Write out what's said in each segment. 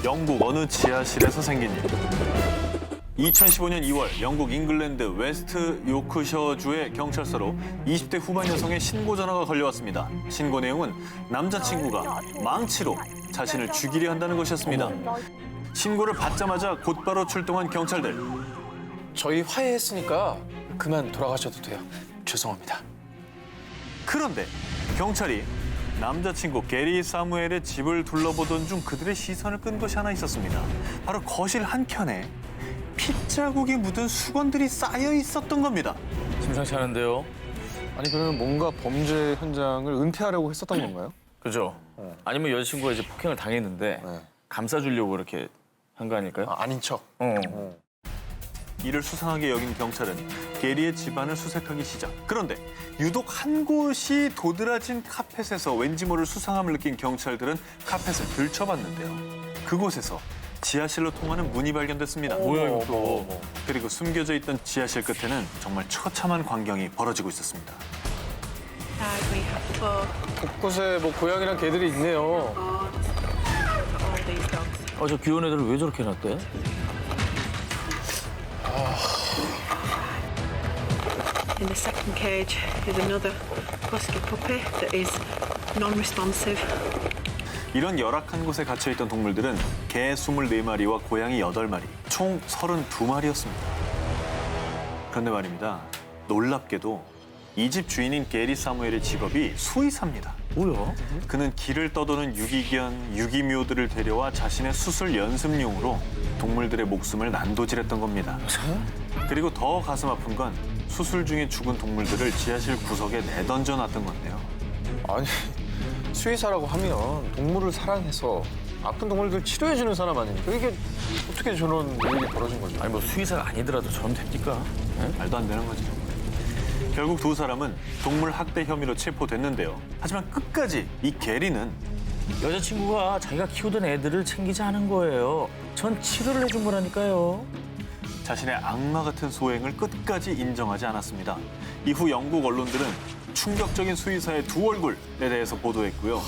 영국 어느 지하실에서 생긴 일. 2015년 2월 영국 잉글랜드 웨스트 요크셔주의 경찰서로 20대 후반 여성의 신고 전화가 걸려왔습니다. 신고 내용은 남자친구가 망치로 자신을 죽이려 한다는 것이었습니다. 신고를 받자마자 곧바로 출동한 경찰들. 저희 화해했으니까 그만 돌아가셔도 돼요. 죄송합니다. 그런데 경찰이 남자친구 게리 사무엘의 집을 둘러보던 중 그들의 시선을 끈 것이 하나 있었습니다. 바로 거실 한켠에 핏자국이 묻은 수건들이 쌓여 있었던 겁니다. 심상치 않은데요. 아니 그러면 뭔가 범죄 현장을 은폐하려고 했었던 건가요? 그죠? 아니면 여자친구가 이제 폭행을 당했는데 네. 감싸주려고 이렇게 한 거 아닐까요? 아닌 척. 이를 수상하게 여긴 경찰은 게리의 집안을 수색하기 시작. 그런데 유독 한 곳이 도드라진 카펫에서 왠지 모를 수상함을 느낀 경찰들은 카펫을 들춰봤는데요. 그곳에서 지하실로 통하는 문이 발견됐습니다. 뭐야 이거 또. 그리고 숨겨져 있던 지하실 끝에는 정말 처참한 광경이 벌어지고 있었습니다. And we have four 곳곳에 뭐 고양이랑 개들이 있네요. guards for all these dogs. 저 귀여운 애들을 왜 저렇게 해놨대? In the second cage is another husky puppy that is non-responsive. 이런 열악한 곳에 갇혀있던 동물들은 개 24마리와 고양이 8마리, 총 32마리였습니다. 그런데 말입니다. 놀랍게도 이 집 주인인 게리 사무엘의 직업이 수의사입니다. 뭐야? 그는 길을 떠도는 유기견, 유기묘들을 데려와 자신의 수술 연습용으로 동물들의 목숨을 난도질했던 겁니다. 그리고 더 가슴 아픈 건 수술 중에 죽은 동물들을 지하실 구석에 내던져 놨던 건데요. 아니 수의사라고 하면 동물을 사랑해서 아픈 동물들 치료해주는 사람 아닙니까? 이게 어떻게 저런 일이 벌어진 거죠? 아니 뭐 수의사가 아니더라도 저럼 됩니까? 말도 안 되는 거죠. 결국 두 사람은 동물 학대 혐의로 체포됐는데요. 하지만 끝까지 이 게리는 여자친구가 자기가 키우던 애들을 챙기지 않은 거예요. 전 치료를 해준 거라니까요. 자신의 악마 같은 소행을 끝까지 인정하지 않았습니다. 이후 영국 언론들은 충격적인 수의사의 두 얼굴에 대해서 보도했고요.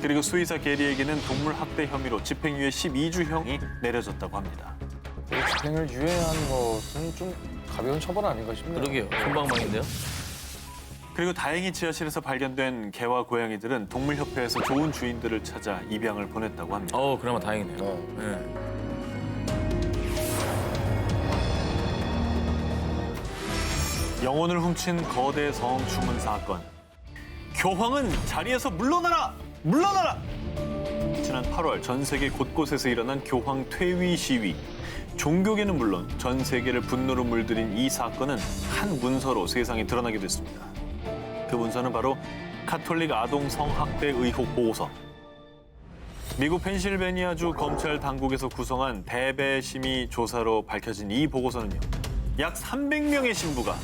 그리고 수의사 게리에게는 동물 학대 혐의로 집행유예 12주형이 내려졌다고 합니다. 집행을 유예한 것은 좀 가벼운 처벌 아닌가 싶네요. 그러게요. 손방망인데요. 그리고 다행히 지하실에서 발견된 개와 고양이들은 동물협회에서 좋은 주인들을 찾아 입양을 보냈다고 합니다. 그나마 다행이네요. 네. 영혼을 훔친 거대 성추문 사건. 교황은 자리에서 물러나라! 물러나라! 지난 8월 전 세계 곳곳에서 일어난 교황 퇴위 시위. 종교계는 물론 전 세계를 분노로 물들인 이 사건은 한 문서로 세상에 드러나게 됐습니다. 그 문서는 바로 카톨릭 아동 성학대 의혹 보고서. 미국 펜실베니아주 검찰 당국에서 구성한 대배 심의 조사로 밝혀진 이 보고서는요. 약 300명의 신부가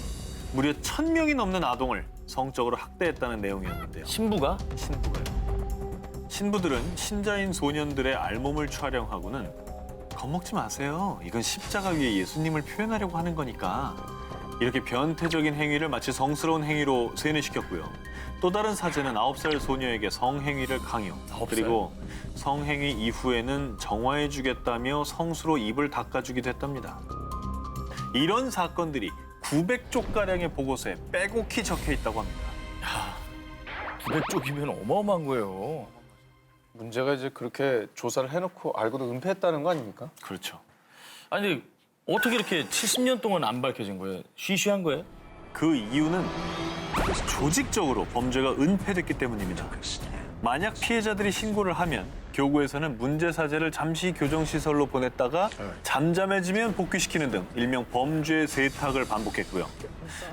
무려 1000명이 넘는 아동을 성적으로 학대했다는 내용이었는데요. 신부가? 신부가요. 신부들은 신자인 소년들의 알몸을 촬영하고는 겁먹지 마세요. 이건 십자가 위에 예수님을 표현하려고 하는 거니까. 이렇게 변태적인 행위를 마치 성스러운 행위로 세뇌시켰고요. 또 다른 사제는 9살 소녀에게 성행위를 강요. 9살? 그리고 성행위 이후에는 정화해주겠다며 성수로 입을 닦아주기도 했답니다. 이런 사건들이 900쪽가량의 보고서에 빼곡히 적혀 있다고 합니다. 900쪽이면 어마어마한 거예요. 문제가 이제 그렇게 조사를 해놓고 알고도 은폐했다는 거 아닙니까? 그렇죠. 아니 근데 어떻게 이렇게 70년 동안 안 밝혀진 거예요? 쉬쉬한 거예요? 그 이유는 조직적으로 범죄가 은폐됐기 때문입니다. 만약 피해자들이 신고를 하면 교구에서는 문제 사제를 잠시 교정시설로 보냈다가 잠잠해지면 복귀시키는 등 일명 범죄 세탁을 반복했고요.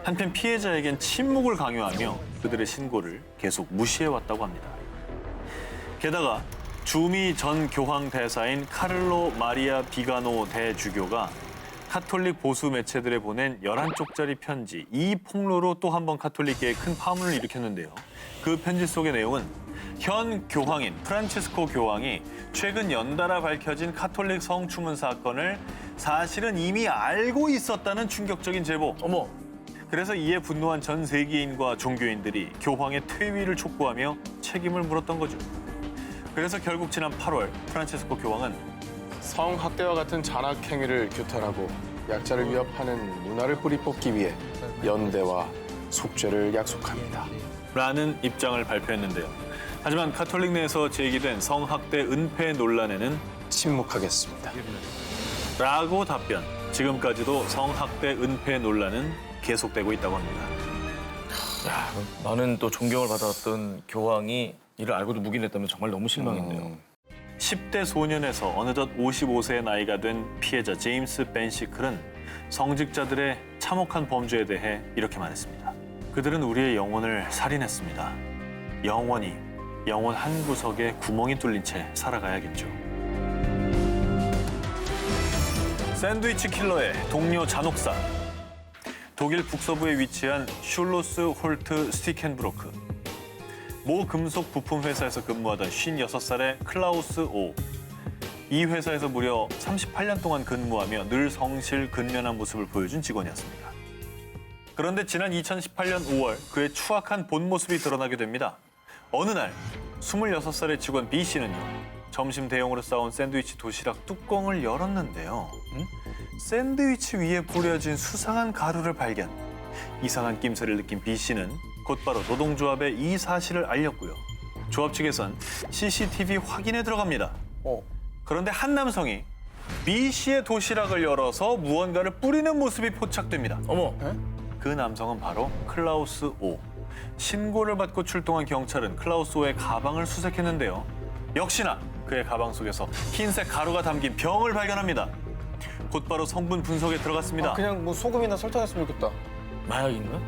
한편 피해자에겐 침묵을 강요하며 그들의 신고를 계속 무시해왔다고 합니다. 게다가 주미 전 교황 대사인 카를로 마리아 비가노 대주교가 카톨릭 보수 매체들에 보낸 11쪽짜리 편지, 이 폭로로 또 한 번 카톨릭계에 큰 파문을 일으켰는데요. 그 편지 속의 내용은 현 교황인 프란치스코 교황이 최근 연달아 밝혀진 카톨릭 성추문 사건을 사실은 이미 알고 있었다는 충격적인 제보. 어머. 그래서 이에 분노한 전 세계인과 종교인들이 교황의 퇴위를 촉구하며 책임을 물었던 거죠. 그래서 결국 지난 8월 프란체스코 교황은 성학대와 같은 잔악 행위를 규탄하고 약자를 위협하는 문화를 뿌리 뽑기 위해 연대와 속죄를 약속합니다. 라는 입장을 발표했는데요. 하지만 가톨릭 내에서 제기된 성학대 은폐 논란에는 침묵하겠습니다. 라고 답변. 지금까지도 성학대 은폐 논란은 계속되고 있다고 합니다. 야, 나는 또 존경을 받았던 교황이 이를 알고도 묵인했다면 정말 너무 실망인데요. 10대 소년에서 어느덧 55세의 나이가 된 피해자 제임스 벤시클은 성직자들의 참혹한 범죄에 대해 이렇게 말했습니다. 그들은 우리의 영혼을 살인했습니다. 영원히 영혼 한 구석에 구멍이 뚫린 채 살아가야겠죠. 샌드위치 킬러의 동료 잔혹사. 독일 북서부에 위치한 슐로스 홀트 스티켄브로크. 모 금속 부품 회사에서 근무하던 56살의 클라우스 오. 이 회사에서 무려 38년 동안 근무하며 늘 성실 근면한 모습을 보여준 직원이었습니다. 그런데 지난 2018년 5월 그의 추악한 본 모습이 드러나게 됩니다. 어느 날 26살의 직원 B 씨는요. 점심 대용으로 싸온 샌드위치 도시락 뚜껑을 열었는데요. 샌드위치 위에 뿌려진 수상한 가루를 발견. 이상한 낌새를 느낀 B 씨는 곧바로 노동조합에 이 사실을 알렸고요. 조합 측에선 CCTV 확인에 들어갑니다. 그런데 한 남성이 B 씨의 도시락을 열어서 무언가를 뿌리는 모습이 포착됩니다. 어머, 그 남성은 바로 클라우스 오. 신고를 받고 출동한 경찰은 클라우스 오의 가방을 수색했는데요. 역시나 그의 가방 속에서 흰색 가루가 담긴 병을 발견합니다. 곧바로 성분 분석에 들어갔습니다. 그냥 뭐 소금이나 설탕했으면 좋겠다. 마약인가?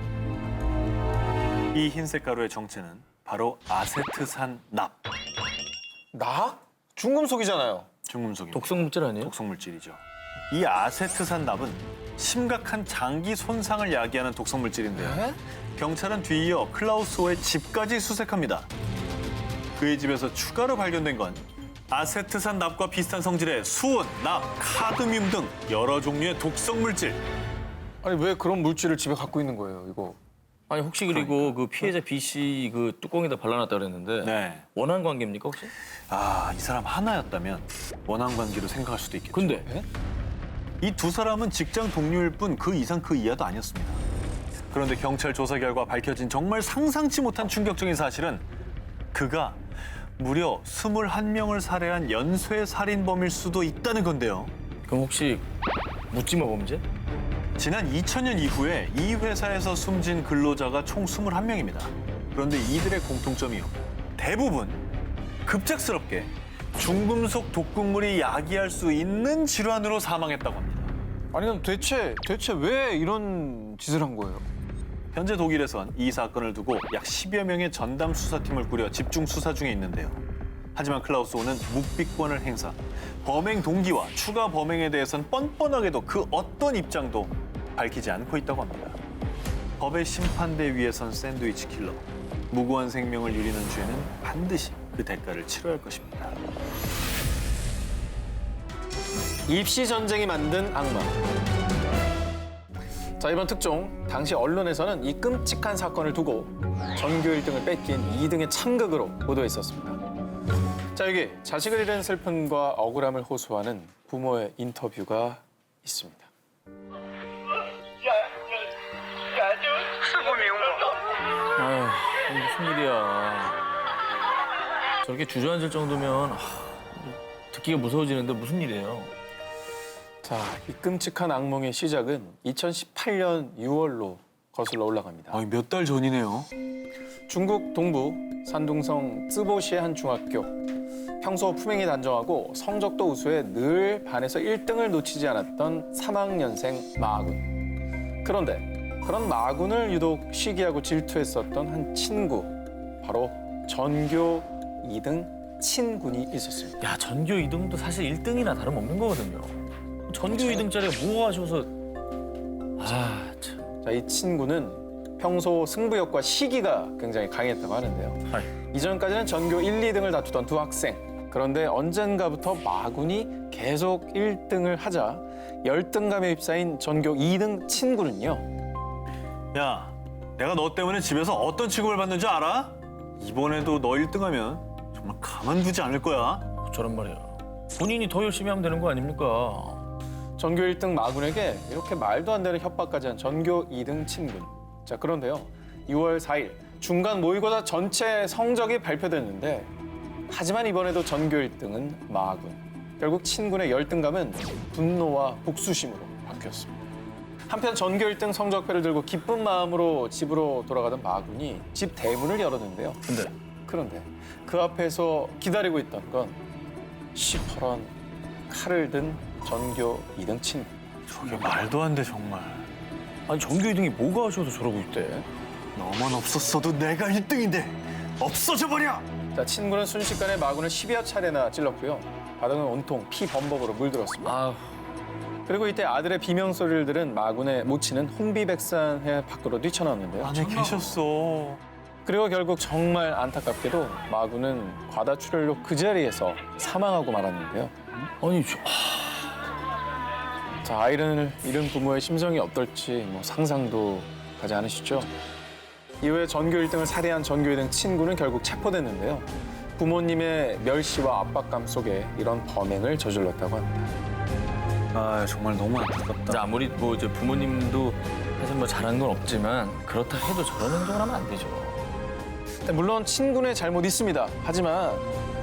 이 흰색 가루의 정체는 바로 아세트산 납. 나? 중금속이잖아요. 중금속입니다. 독성 물질 아니에요? 독성물질이죠. 이 아세트산 납은 심각한 장기 손상을 야기하는 독성물질인데요. 네? 경찰은 뒤이어 클라우스오의 집까지 수색합니다. 그의 집에서 추가로 발견된 건 아세트산 납과 비슷한 성질의 수온, 납, 카드뮴 등 여러 종류의 독성물질. 아니 왜 그런 물질을 집에 갖고 있는 거예요, 이거? 아니 혹시 그리고 그 피해자 B 씨 그 뚜껑에다 발라놨다 그랬는데 네. 원한 관계입니까 혹시? 아, 이 사람 하나였다면 원한 관계로 생각할 수도 있겠죠. 근데 이 두 사람은 직장 동료일 뿐 그 이상 그 이하도 아니었습니다. 그런데 경찰 조사 결과 밝혀진 정말 상상치 못한 충격적인 사실은 그가 무려 21명을 살해한 연쇄 살인범일 수도 있다는 건데요. 그럼 혹시 묻지마 범죄? 지난 2000년 이후에 이 회사에서 숨진 근로자가 총 21명입니다. 그런데 이들의 공통점이요. 대부분 급작스럽게 중금속 독극물이 야기할 수 있는 질환으로 사망했다고 합니다. 아니 그럼 대체 왜 이런 짓을 한 거예요? 현재 독일에선 이 사건을 두고 약 10여 명의 전담 수사팀을 꾸려 집중 수사 중에 있는데요. 하지만 클라우스 오는 묵비권을 행사, 범행 동기와 추가 범행에 대해서는 뻔뻔하게도 그 어떤 입장도 밝히지 않고 있다고 합니다. 법의 심판대 위에선 샌드위치 킬러, 무고한 생명을 유리는 죄는 반드시 그 대가를 치러야 할 것입니다. 입시 전쟁이 만든 악마. 자, 이번 특종, 당시 언론에서는 이 끔찍한 사건을 두고 전교 1등을 뺏긴 2등의 참극으로 보도했었습니다. 자, 여기 자식을 잃은 슬픔과 억울함을 호소하는 부모의 인터뷰가 있습니다. 아휴, 무슨 일이야. 저렇게 주저앉을 정도면 듣기가 무서워지는데 무슨 일이에요? 자, 이 끔찍한 악몽의 시작은 2018년 6월로 거슬러 올라갑니다. 몇 달 전이네요. 중국 동부 산둥성 쯔보시의 한 중학교. 평소 품행이 단정하고 성적도 우수해 늘 반에서 1등을 놓치지 않았던 3학년생 마군. 그런데 그런 마군을 유독 시기하고 질투했었던 한 친구. 바로 전교 2등 친군이 있었습니다. 야, 전교 2등도 사실 1등이나 다름없는 거거든요. 전교 2등짜리가 뭐가 하셔서 참. 자, 이 친구는 평소 승부욕과 시기가 굉장히 강했다고 하는데요. 아이. 이전까지는 전교 1, 2등을 다투던 두 학생. 그런데 언젠가부터 마군이 계속 1등을 하자 열등감에 휩싸인 전교 2등 친구는요. 야, 내가 너 때문에 집에서 어떤 취급을 받는 줄 알아? 이번에도 너 1등하면 정말 가만두지 않을 거야. 저런 말이야. 본인이 더 열심히 하면 되는 거 아닙니까? 전교 1등 마군에게 이렇게 말도 안 되는 협박까지 한 전교 2등 친군. 자, 그런데요. 6월 4일 중간 모의고사 전체 성적이 발표됐는데 하지만 이번에도 전교 1등은 마군. 결국 친군의 열등감은 분노와 복수심으로 바뀌었습니다. 한편 전교 1등 성적표를 들고 기쁜 마음으로 집으로 돌아가던 마군이 집 대문을 열었는데요. 그런데 그 앞에서 기다리고 있던 건 시퍼런 칼을 든 전교 2등 친구. 저게 말도 안 돼 정말. 아니 전교 2등이 뭐가 하셔서 저러고 있대? 너만 없었어도 내가 1등인데 없어져 버려. 자, 친구는 순식간에 마군을 10여 차례나 찔렀고요. 바닥은 온통 피 범벅으로 물들었습니다. 아, 그리고 이때 아들의 비명소리를 들은 마군의 모친은 혼비백산해 밖으로 뛰쳐나왔는데요. 안에 계셨어. 그리고 결국 정말 안타깝게도 마군은 과다출혈로 그 자리에서 사망하고 말았는데요. 아니 자, 아이를 잃은 부모의 심정이 어떨지 상상도 가지 않으시죠? 이후에 전교 1등을 살해한 전교 2등 친구는 결국 체포됐는데요. 부모님의 멸시와 압박감 속에 이런 범행을 저질렀다고 합니다. 아 정말 너무 안타깝다. 아무리 뭐 이제 부모님도 사실 뭐 잘한 건 없지만 그렇다 해도 저런 행동을 하면 안 되죠. 물론 친군의 잘못 있습니다. 하지만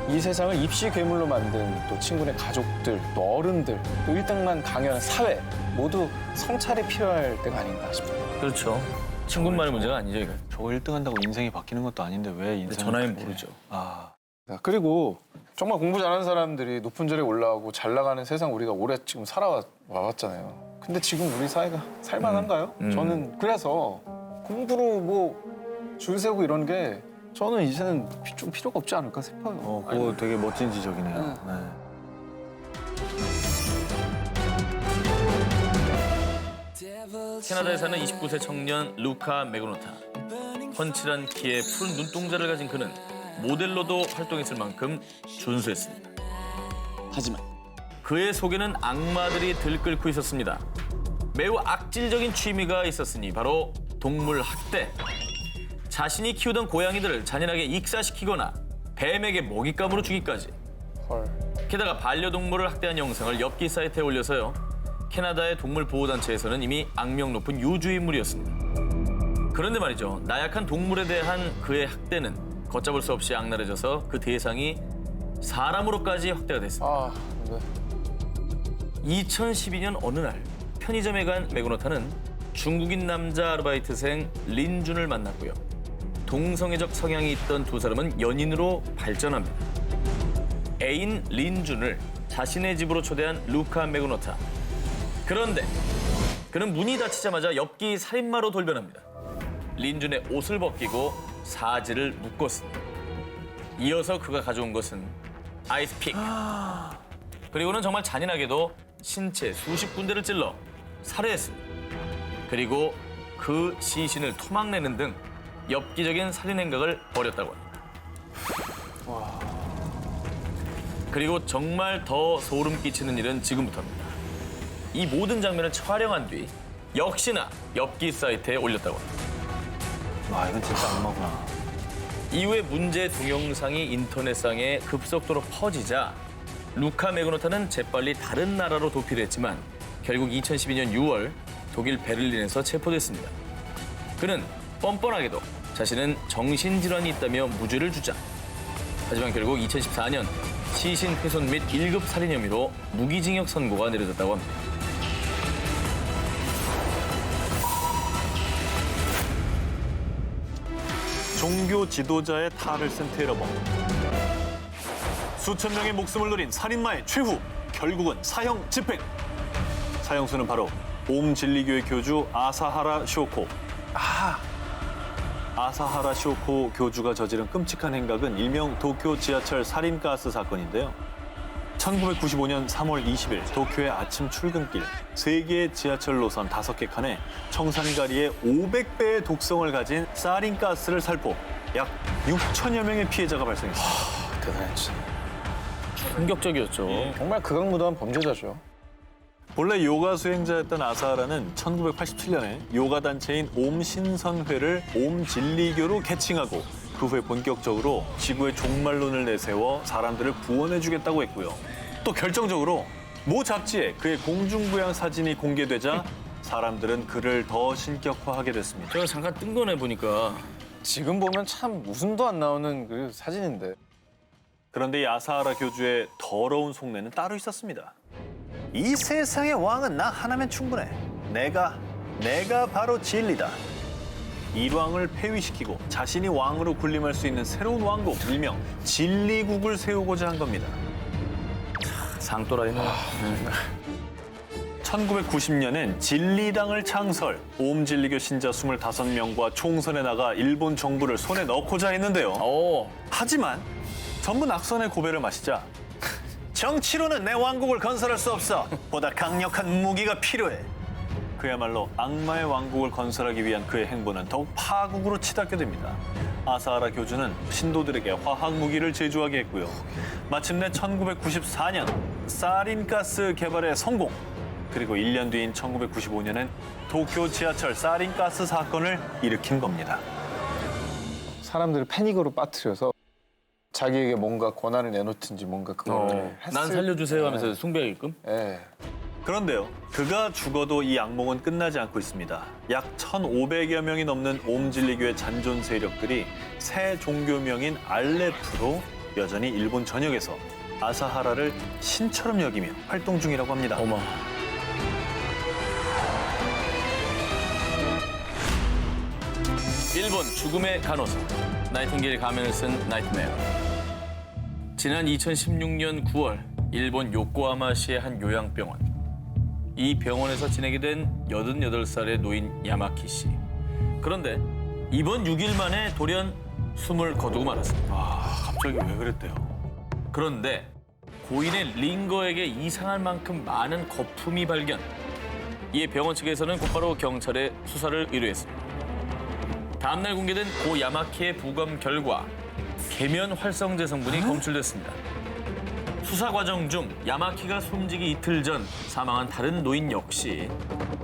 이 세상을 입시 괴물로 만든 또 친군의 가족들, 또 어른들, 또 1등만 강요하는 사회 모두 성찰이 필요할 때가 아닌가 싶습니다. 그렇죠. 친구만의 문제가 아니죠 이거. 저거 1등 한다고 인생이 바뀌는 것도 아닌데 왜 인생? 전화엔 모르죠. 아 자, 그리고 정말 공부 잘하는 사람들이 높은 자리에 올라오고 잘 나가는 세상 우리가 오래 지금 살아왔잖아요. 근데 지금 우리 사회가 살만한가요? 저는 그래서 공부로 뭐 줄 세우고 이런 게 저는 이제는 좀 필요가 없지 않을까 싶어요. 그거 되게 멋진 지적이네요. 네. 캐나다에 사는 29세 청년 루카 메그노타. 훤칠한 키에 푸른 눈동자를 가진 그는 모델로도 활동했을 만큼 준수했습니다. 하지만 그의 속에는 악마들이 들끓고 있었습니다. 매우 악질적인 취미가 있었으니 바로 동물 학대. 자신이 키우던 고양이들을 잔인하게 익사시키거나 뱀에게 먹잇감으로 주기까지. 헐. 게다가 반려동물을 학대한 영상을 엽기 사이트에 올려서요. 캐나다의 동물 보호단체에서는 이미 악명 높은 유주인물이었습니다. 그런데 말이죠. 나약한 동물에 대한 그의 학대는 걷잡을 수 없이 악랄해져서 그 대상이 사람으로까지 확대가 됐습니다. 아, 네. 2012년 어느 날 편의점에 간 메그노타는 중국인 남자 아르바이트생 린준을 만났고요. 동성애적 성향이 있던 두 사람은 연인으로 발전합니다. 애인 린준을 자신의 집으로 초대한 루카 메그노타. 그런데 그는 문이 닫히자마자 엽기 살인마로 돌변합니다. 린준의 옷을 벗기고 사지를 묶었습니다. 이어서 그가 가져온 것은 아이스픽. 그리고는 정말 잔인하게도 신체 수십 군데를 찔러 살해했습니다. 그리고 그 시신을 토막내는 등 엽기적인 살인 행각을 벌였다고 합니다. 그리고 정말 더 소름 끼치는 일은 지금부터입니다. 이 모든 장면을 촬영한 뒤 역시나 엽기 사이트에 올렸다고 합니다. 와 이건 진짜 악마구나. 이후에 문제 동영상이 인터넷상에 급속도로 퍼지자 루카 메그노타는 재빨리 다른 나라로 도피를 했지만 결국 2012년 6월 독일 베를린에서 체포됐습니다. 그는 뻔뻔하게도 자신은 정신질환이 있다며 무죄를 주자. 하지만 결국 2014년 시신 훼손 및 1급 살인 혐의로 무기징역 선고가 내려졌다고 합니다. 종교 지도자의 탈을 쓴 테러범. 수천 명의 목숨을 노린 살인마의 최후. 결국은 사형 집행. 사형수는 바로 옴 진리교의 교주 아사하라 쇼코. 아사하라 쇼코 교주가 저지른 끔찍한 행각은 일명 도쿄 지하철 살인가스 사건인데요. 1995년 3월 20일 도쿄의 아침 출근길 3개의 지하철 노선 5개 칸에 청산가리의 500배의 독성을 가진 사린가스를 살포 약 6천여 명의 피해자가 발생했습니다. 대단했지. 충격적이었죠. 정말 극악무도한 범죄자죠. 본래 요가 수행자였던 아사하라는 1987년에 요가 단체인 옴 신선회를 옴 진리교로 개칭하고 그 후에 본격적으로 지구의 종말론을 내세워 사람들을 구원해주겠다고 했고요. 또 결정적으로 모 잡지에 그의 공중부양 사진이 공개되자 사람들은 그를 더 신격화하게 됐습니다. 제가 잠깐 뜬 거네 보니까. 지금 보면 참 웃음도 안 나오는 그 사진인데. 그런데 이 아사하라 교주의 더러운 속내는 따로 있었습니다. 이 세상의 왕은 나 하나면 충분해. 내가 바로 진리다. 일왕을 폐위시키고 자신이 왕으로 군림할 수 있는 새로운 왕국, 일명 진리국을 세우고자 한 겁니다. 상또라이네. 1990년엔 진리당을 창설, 오음진리교 신자 25명과 총선에 나가 일본 정부를 손에 넣고자 했는데요. 오. 하지만 전부 낙선의 고배를 마시자 정치로는 내 왕국을 건설할 수 없어. 보다 강력한 무기가 필요해. 그야말로 악마의 왕국을 건설하기 위한 그의 행보는 더욱 파국으로 치닫게 됩니다. 아사하라 교주는 신도들에게 화학 무기를 제조하게 했고요. 마침내 1994년 사린가스 개발에 성공. 그리고 1년 뒤인 1995년엔 도쿄 지하철 사린가스 사건을 일으킨 겁니다. 사람들을 패닉으로 빠뜨려서 자기에게 뭔가 권한을 내놓든지 뭔가 그걸 난 살려주세요 하면서 숭배하게끔. 예. 그런데요, 그가 죽어도 이 악몽은 끝나지 않고 있습니다. 약 1,500여 명이 넘는 오음진리교의 잔존 세력들이 새 종교명인 알레프로 여전히 일본 전역에서 아사하라를 신처럼 여기며 활동 중이라고 합니다. 어머. 일본 죽음의 간호사. 나이팅게일 가면을 쓴 나이트메어. 지난 2016년 9월 일본 요코하마시의 한 요양병원. 이 병원에서 지내게 된 88살의 노인 야마키 씨. 그런데 이번 6일 만에 돌연 숨을 거두고 말았습니다. 갑자기 왜 그랬대요? 그런데 고인의 링거에게 이상할 만큼 많은 거품이 발견. 이에 병원 측에서는 곧바로 경찰에 수사를 의뢰했습니다. 다음날 공개된 고 야마키의 부검 결과 계면 활성제 성분이 검출됐습니다. 수사 과정 중 야마키가 숨지기 이틀 전 사망한 다른 노인 역시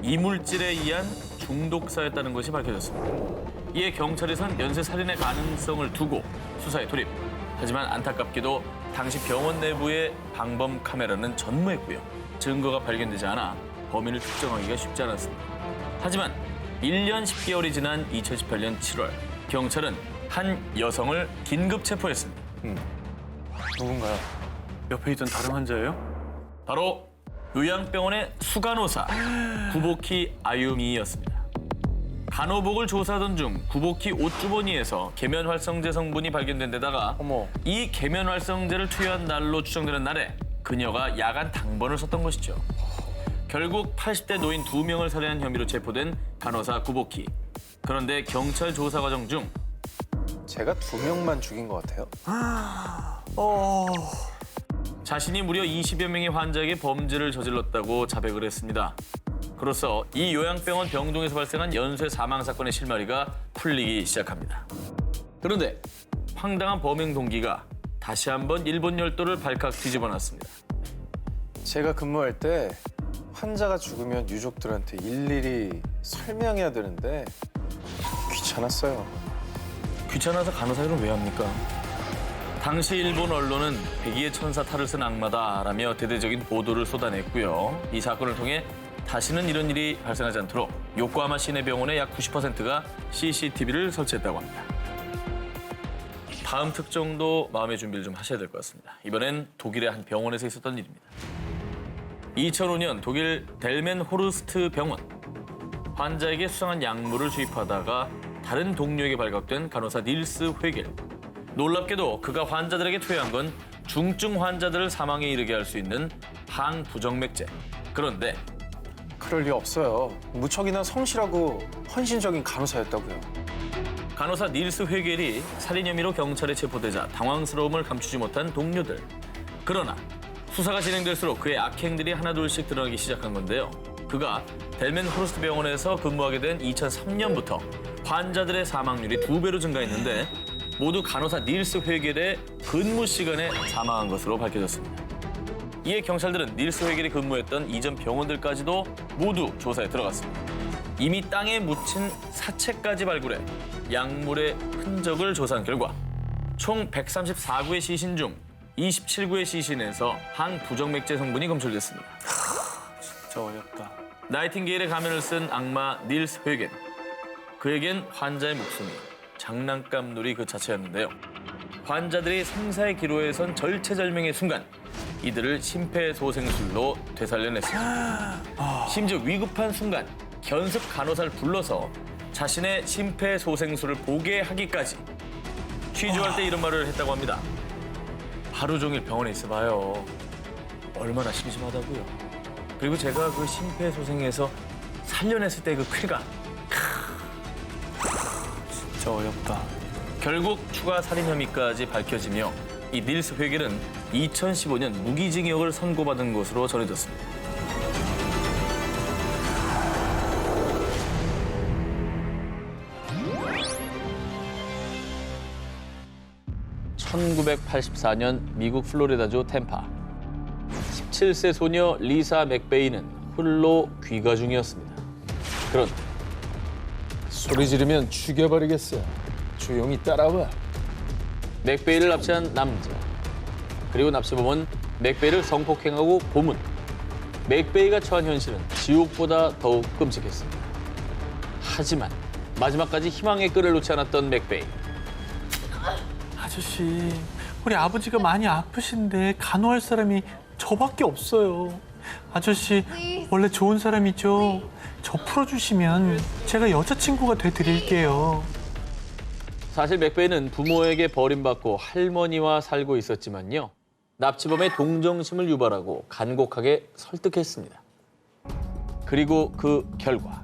이물질에 의한 중독사였다는 것이 밝혀졌습니다. 이에 경찰에선 연쇄 살인의 가능성을 두고 수사에 돌입. 하지만 안타깝게도 당시 병원 내부의 방범 카메라는 전무했고요. 증거가 발견되지 않아 범인을 특정하기가 쉽지 않았습니다. 하지만 1년 10개월이 지난 2018년 7월 경찰은 한 여성을 긴급 체포했습니다. 누군가요? 옆에 있던 다른 환자예요? 바로 요양병원의 수간호사 구보키 아유미였습니다. 간호복을 조사하던 중 구보키 옷주머니에서 계면활성제 성분이 발견된 데다가 어머. 이 계면활성제를 투여한 날로 추정되는 날에 그녀가 야간 당번을 썼던 것이죠. 결국 80대 노인 2명을 살해한 혐의로 체포된 간호사 구보키. 그런데 경찰 조사 과정 중 제가 2명만 죽인 것 같아요. 자신이 무려 20여 명의 환자에게 범죄를 저질렀다고 자백을 했습니다. 그로써 이 요양병원 병동에서 발생한 연쇄 사망 사건의 실마리가 풀리기 시작합니다. 그런데 황당한 범행 동기가 다시 한번 일본 열도를 발칵 뒤집어놨습니다. 제가 근무할 때 환자가 죽으면 유족들한테 일일이 설명해야 되는데 귀찮았어요. 귀찮아서 간호사 일은 왜 합니까? 당시 일본 언론은 백의의 천사 탈을 쓴 악마다라며 대대적인 보도를 쏟아냈고요. 이 사건을 통해 다시는 이런 일이 발생하지 않도록 요코하마 시내 병원의 약 90%가 CCTV를 설치했다고 합니다. 다음 특정도 마음의 준비를 좀 하셔야 될 것 같습니다. 이번엔 독일의 한 병원에서 있었던 일입니다. 2005년 독일 델멘 호르스트 병원. 환자에게 수상한 약물을 주입하다가 다른 동료에게 발각된 간호사 닐스 회겔. 놀랍게도 그가 환자들에게 투여한 건 중증 환자들을 사망에 이르게 할 수 있는 항부정맥제. 그런데 그럴 리 없어요. 무척이나 성실하고 헌신적인 간호사였다고요. 간호사 닐스 회겔이 살인 혐의로 경찰에 체포되자 당황스러움을 감추지 못한 동료들. 그러나 수사가 진행될수록 그의 악행들이 하나둘씩 드러나기 시작한 건데요. 그가 델멘 호르스트 병원에서 근무하게 된 2003년부터 환자들의 사망률이 2배로 증가했는데 모두 간호사 닐스 회겔의 근무 시간에 사망한 것으로 밝혀졌습니다. 이에 경찰들은 닐스 회겔이 근무했던 이전 병원들까지도 모두 조사에 들어갔습니다. 이미 땅에 묻힌 사체까지 발굴해 약물의 흔적을 조사한 결과 총 134구의 시신 중 27구의 시신에서 항부정맥제 성분이 검출됐습니다. 진짜 어렵다. 나이팅게일의 가면을 쓴 악마 닐스 회겐. 그에겐 환자의 목숨이 장난감놀이 그 자체였는데요. 환자들이 생사의 기로에 선 절체절명의 순간 이들을 심폐소생술로 되살려냈습니다. 심지어 위급한 순간 견습 간호사를 불러서 자신의 심폐소생술을 보게 하기까지 취조할 때 이런 말을 했다고 합니다. 하루 종일 병원에 있어봐요. 얼마나 심심하다고요. 그리고 제가 그 심폐소생에서 살려냈을 때 그 쾌감. 진짜 어렵다. 결국 추가 살인 혐의까지 밝혀지며 이 닐스 회겔은 2015년 무기징역을 선고받은 것으로 전해졌습니다. (1984년) 미국 플로리다주 템파 17세 소녀 리사 맥베이는 홀로 귀가 중이었습니다. 그런데 소리 지르면 죽여버리겠어. 조용히 따라와. 맥베이를 납치한 남자, 그리고 납치범은 맥베이를 성폭행하고 고문. 맥베이가 처한 현실은 지옥보다 더욱 끔찍했습니다. 하지만 마지막까지 희망의 끈을 놓지 않았던 맥베이. 아저씨, 우리 아버지가 많이 아프신데 간호할 사람이 저밖에 없어요. 아저씨, 원래 좋은 사람이죠? 저 풀어주시면 제가 여자친구가 돼드릴게요. 사실 맥베이는 부모에게 버림받고 할머니와 살고 있었지만요. 납치범의 동정심을 유발하고 간곡하게 설득했습니다. 그리고 그 결과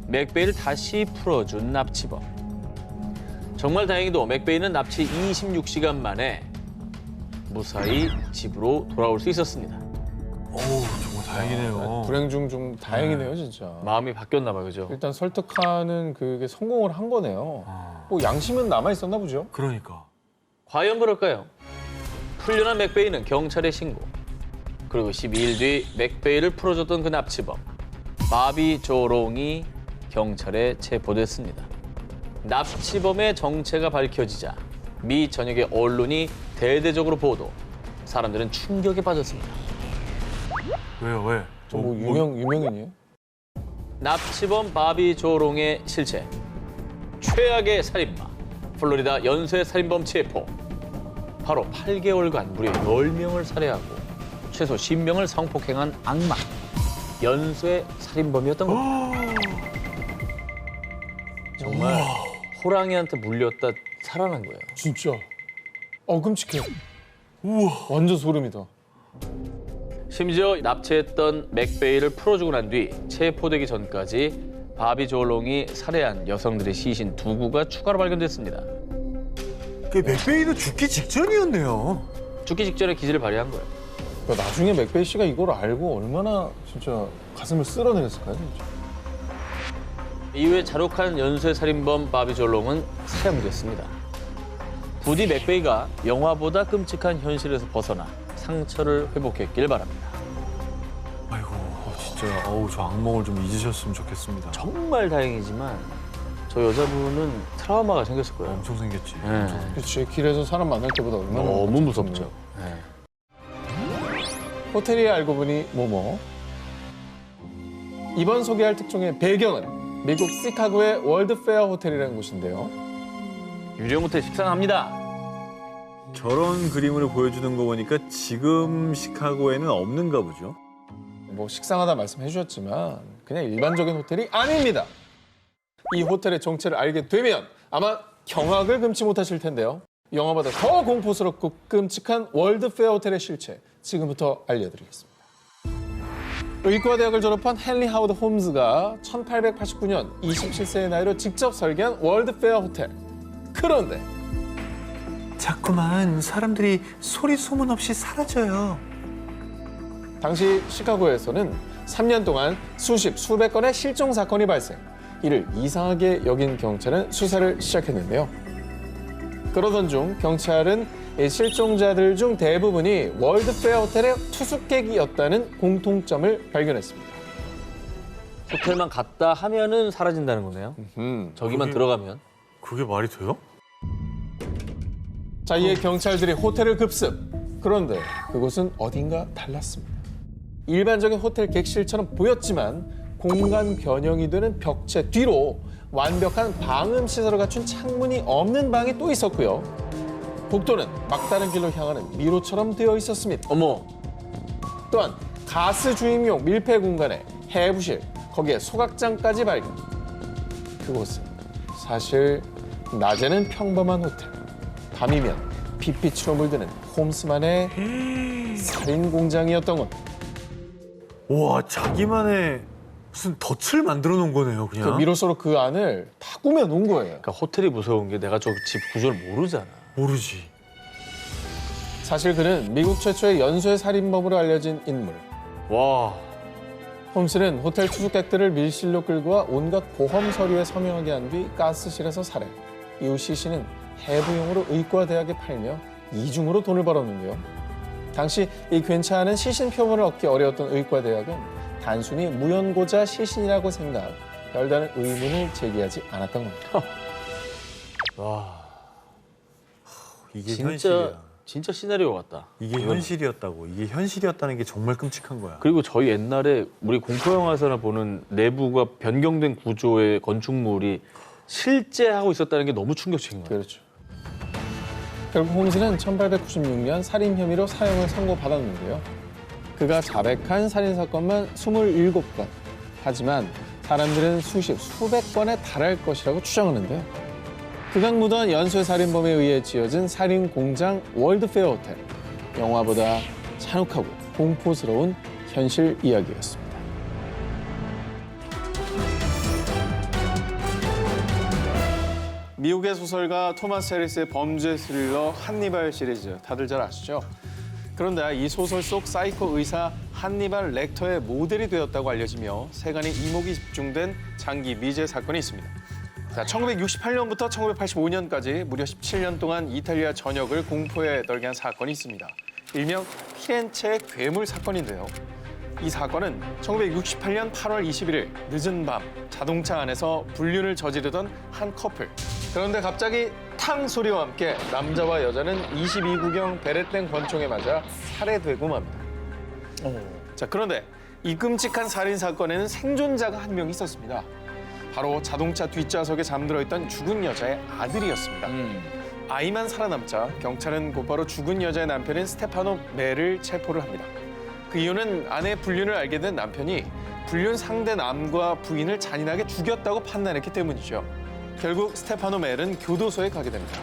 맥베이를 다시 풀어준 납치범. 정말 다행히도 맥베이는 납치 26시간 만에 무사히 집으로 돌아올 수 있었습니다. 어우, 정말 다행이네요. 불행 중 좀 다행이네요, 진짜. 마음이 바뀌었나 봐요, 그죠? 일단 설득하는 그게 성공을 한 거네요. 뭐 양심은 남아 있었나 보죠. 그러니까. 과연 그럴까요? 풀려난 맥베이는 경찰에 신고. 그리고 12일 뒤 맥베이를 풀어줬던 그 납치범 바비 조롱이 경찰에 체포됐습니다. 납치범의 정체가 밝혀지자 미 전역의 언론이 대대적으로 보도. 사람들은 충격에 빠졌습니다. 왜요, 왜? 저 뭐 유명인이에요? 납치범 바비 조롱의 실체. 최악의 살인마. 플로리다 연쇄 살인범 체포. 바로 8개월간 무려 10명을 살해하고 최소 10명을 성폭행한 악마. 연쇄 살인범이었던 겁니다. 정말 호랑이한테 물렸다 살아난 거예요. 진짜. 끔찍해. 우와. 완전 소름이다. 심지어 납치했던 맥베이를 풀어주고 난 뒤 체포되기 전까지 바비 조롱이 살해한 여성들의 시신 2구가 추가로 발견됐습니다. 그 맥베이도 죽기 직전이었네요. 죽기 직전에 기지를 발휘한 거예요. 그러니까 나중에 맥베이 씨가 이걸 알고 얼마나 진짜 가슴을 쓸어내렸을까요, 진짜. 이후에 자록한 연쇄 살인범 바비 조롱은 사형됐습니다. 부디 맥베이가 영화보다 끔찍한 현실에서 벗어나 상처를 회복했길 바랍니다. 아이고, 진짜 저 악몽을 좀 잊으셨으면 좋겠습니다. 정말 다행이지만 저 여자분은 트라우마가 생겼을 거예요. 엄청 생겼지. 네. 엄청 생겼지. 그렇지. 길에서 사람 만날 때보다 얼마나 너무 무섭죠. 네. 호텔이 알고 보니 뭐뭐. 이번 소개할 특종의 배경은 미국 시카고의 월드페어 호텔이라는 곳인데요. 유령 호텔 식상합니다. 저런 그림으로 보여주는 거 보니까 지금 시카고에는 없는가 보죠. 뭐 식상하다 말씀해 주셨지만 그냥 일반적인 호텔이 아닙니다. 이 호텔의 정체를 알게 되면 아마 경악을 금치 못하실 텐데요. 영화보다 더 공포스럽고 끔찍한 월드페어 호텔의 실체 지금부터 알려드리겠습니다. 의과대학을 졸업한 헨리 하워드 홈즈가 1889년 27세의 나이로 직접 설계한 월드페어 호텔. 그런데 자꾸만 사람들이 소리 소문 없이 사라져요. 당시 시카고에서는 3년 동안 수백 건의 실종 사건이 발생. 이를 이상하게 여긴 경찰은 수사를 시작했는데요. 그러던 중 경찰은 이 실종자들 중 대부분이 월드페어 호텔의 투숙객이었다는 공통점을 발견했습니다. 호텔만 갔다 하면은 사라진다는 거네요. 저기만 들어가면. 그게 말이 돼요? 자, 이에 경찰들이 호텔을 급습. 그런데 그곳은 어딘가 달랐습니다. 일반적인 호텔 객실처럼 보였지만 공간 변형이 되는 벽체 뒤로 완벽한 방음 시설을 갖춘 창문이 없는 방이 또 있었고요. 복도는 막다른 길로 향하는 미로처럼 되어 있었습니다. 어머, 또한 가스 주입용 밀폐 공간에 해부실, 거기에 소각장까지 발견. 그곳은 사실 낮에는 평범한 호텔, 밤이면 빛빛으로 물드는 홈스만의 살인 공장이었던 것. 와, 자기만의 무슨 덫을 만들어 놓은 거네요, 그 그냥. 미로서로 그 안을 다 꾸며 놓은 거예요. 그러니까 호텔이 무서운 게 내가 저 집 구조를 모르잖아. 모르지. 사실 그는 미국 최초의 연쇄 살인범으로 알려진 인물. 와, 홈스는 호텔 투숙객들을 밀실로 끌고 와 온갖 보험 서류에 서명하게 한 뒤 가스실에서 살해. 이후 시신은 해부용으로 의과대학에 팔며 이중으로 돈을 벌었는데요. 당시 이 괜찮은 시신 표본을 얻기 어려웠던 의과대학은 단순히 무연고자 시신이라고 생각, 별다른 의문을 제기하지 않았던 겁니다. 이게 진짜 현실이야. 진짜 시나리오 같다. 이게 현실이었다고. 이게 현실이었다는 게 정말 끔찍한 거야. 그리고 저희 옛날에 우리 공포 영화에서나 보는 내부가 변경된 구조의 건축물이 실제 하고 있었다는 게 너무 충격적인 거예요. 그렇죠. 결국 홈스는 1896년 살인 혐의로 사형을 선고받았는데요. 그가 자백한 살인사건만 27건. 하지만 사람들은 수백 건에 달할 것이라고 추정하는데요. 그가 무도한 연쇄살인범에 의해 지어진 살인공장 월드페어 호텔. 영화보다 잔혹하고 공포스러운 현실 이야기였습니다. 미국의 소설가 토마스 해리스의 범죄 스릴러 한니발 시리즈 다들 잘 아시죠? 그런데 이 소설 속 사이코 의사 한니발 렉터의 모델이 되었다고 알려지며 세간의 이목이 집중된 장기 미제 사건이 있습니다. 자, 1968년부터 1985년까지 무려 17년 동안 이탈리아 전역을 공포에 떨게 한 사건이 있습니다. 일명 피렌체의 괴물 사건인데요. 이 사건은 1968년 8월 21일 늦은 밤 자동차 안에서 불륜을 저지르던 한 커플. 그런데 갑자기 탕 소리와 함께 남자와 여자는 22구경 베레땡 권총에 맞아 살해되고 맙니다. 자, 그런데 이 끔찍한 살인 사건에는 생존자가 한 명 있었습니다. 바로 자동차 뒷좌석에 잠들어 있던 죽은 여자의 아들이었습니다. 아이만 살아남자 경찰은 곧바로 죽은 여자의 남편인 스테파노 멜을 체포를 합니다. 그 이유는 아내의 불륜을 알게 된 남편이 불륜 상대 남과 부인을 잔인하게 죽였다고 판단했기 때문이죠. 결국 스테파노 멜은 교도소에 가게 됩니다.